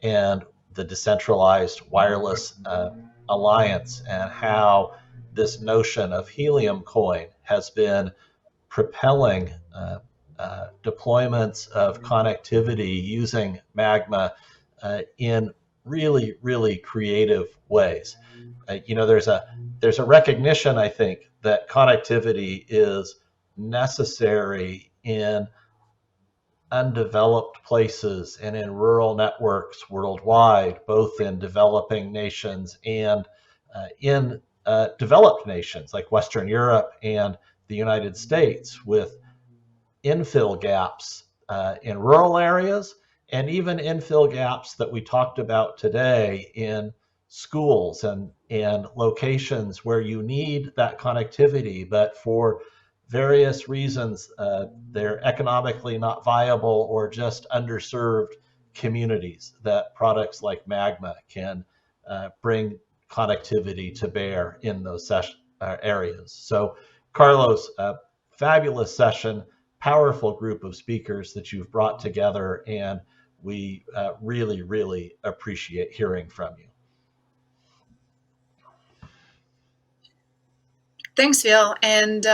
and the Decentralized Wireless Alliance, and how this notion of Helium coin has been propelling deployments of connectivity using Magma in really, really creative ways. There's a recognition, I think, that connectivity is necessary in undeveloped places and in rural networks worldwide, both in developing nations and in developed nations like Western Europe and the United States, with infill gaps in rural areas, and even infill gaps that we talked about today in schools and locations where you need that connectivity, but for various reasons, they're economically not viable or just underserved communities that products like Magma can bring connectivity to bear in those areas. So, Carlos, fabulous session, powerful group of speakers that you've brought together, and we really, really appreciate hearing from you. Thanks, Phil. And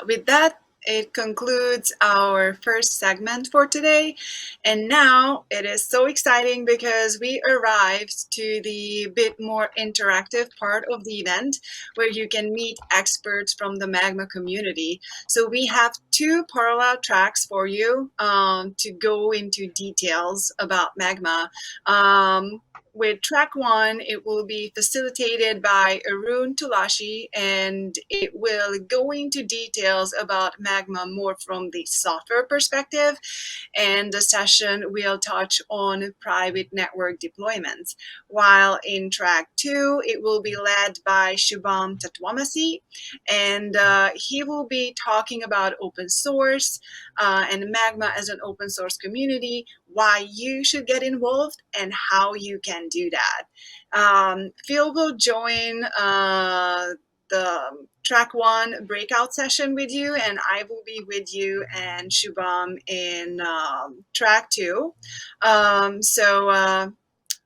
with that, it concludes our first segment for today. And now it is so exciting because we arrived to the bit more interactive part of the event where you can meet experts from the Magma community. So we have two parallel tracks for you to go into details about Magma. With track one, it will be facilitated by Arun Tulashi, and it will go into details about Magma more from the software perspective. And the session will touch on private network deployments. While in track two, it will be led by Shubham Tatwamasi, and he will be talking about open source and Magma as an open source community, why you should get involved, and how you can do that. Phil will join the track one breakout session with you, and I will be with you and Shubham in track two.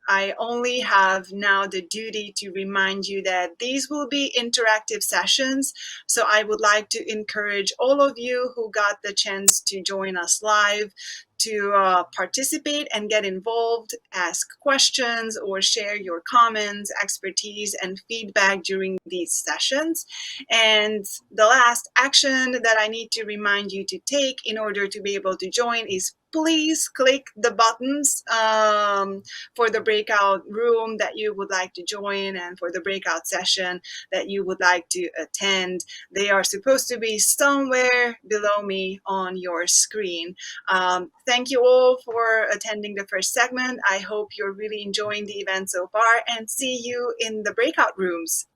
I only have now the duty to remind you that these will be interactive sessions. So I would like to encourage all of you who got the chance to join us live to participate and get involved, ask questions, or share your comments, expertise, and feedback during these sessions. And the last action that I need to remind you to take in order to be able to join is please click the buttons for the breakout room that you would like to join and for the breakout session that you would like to attend. They are supposed to be somewhere below me on your screen. Thank you all for attending the first segment. I hope you're really enjoying the event so far, and see you in the breakout rooms.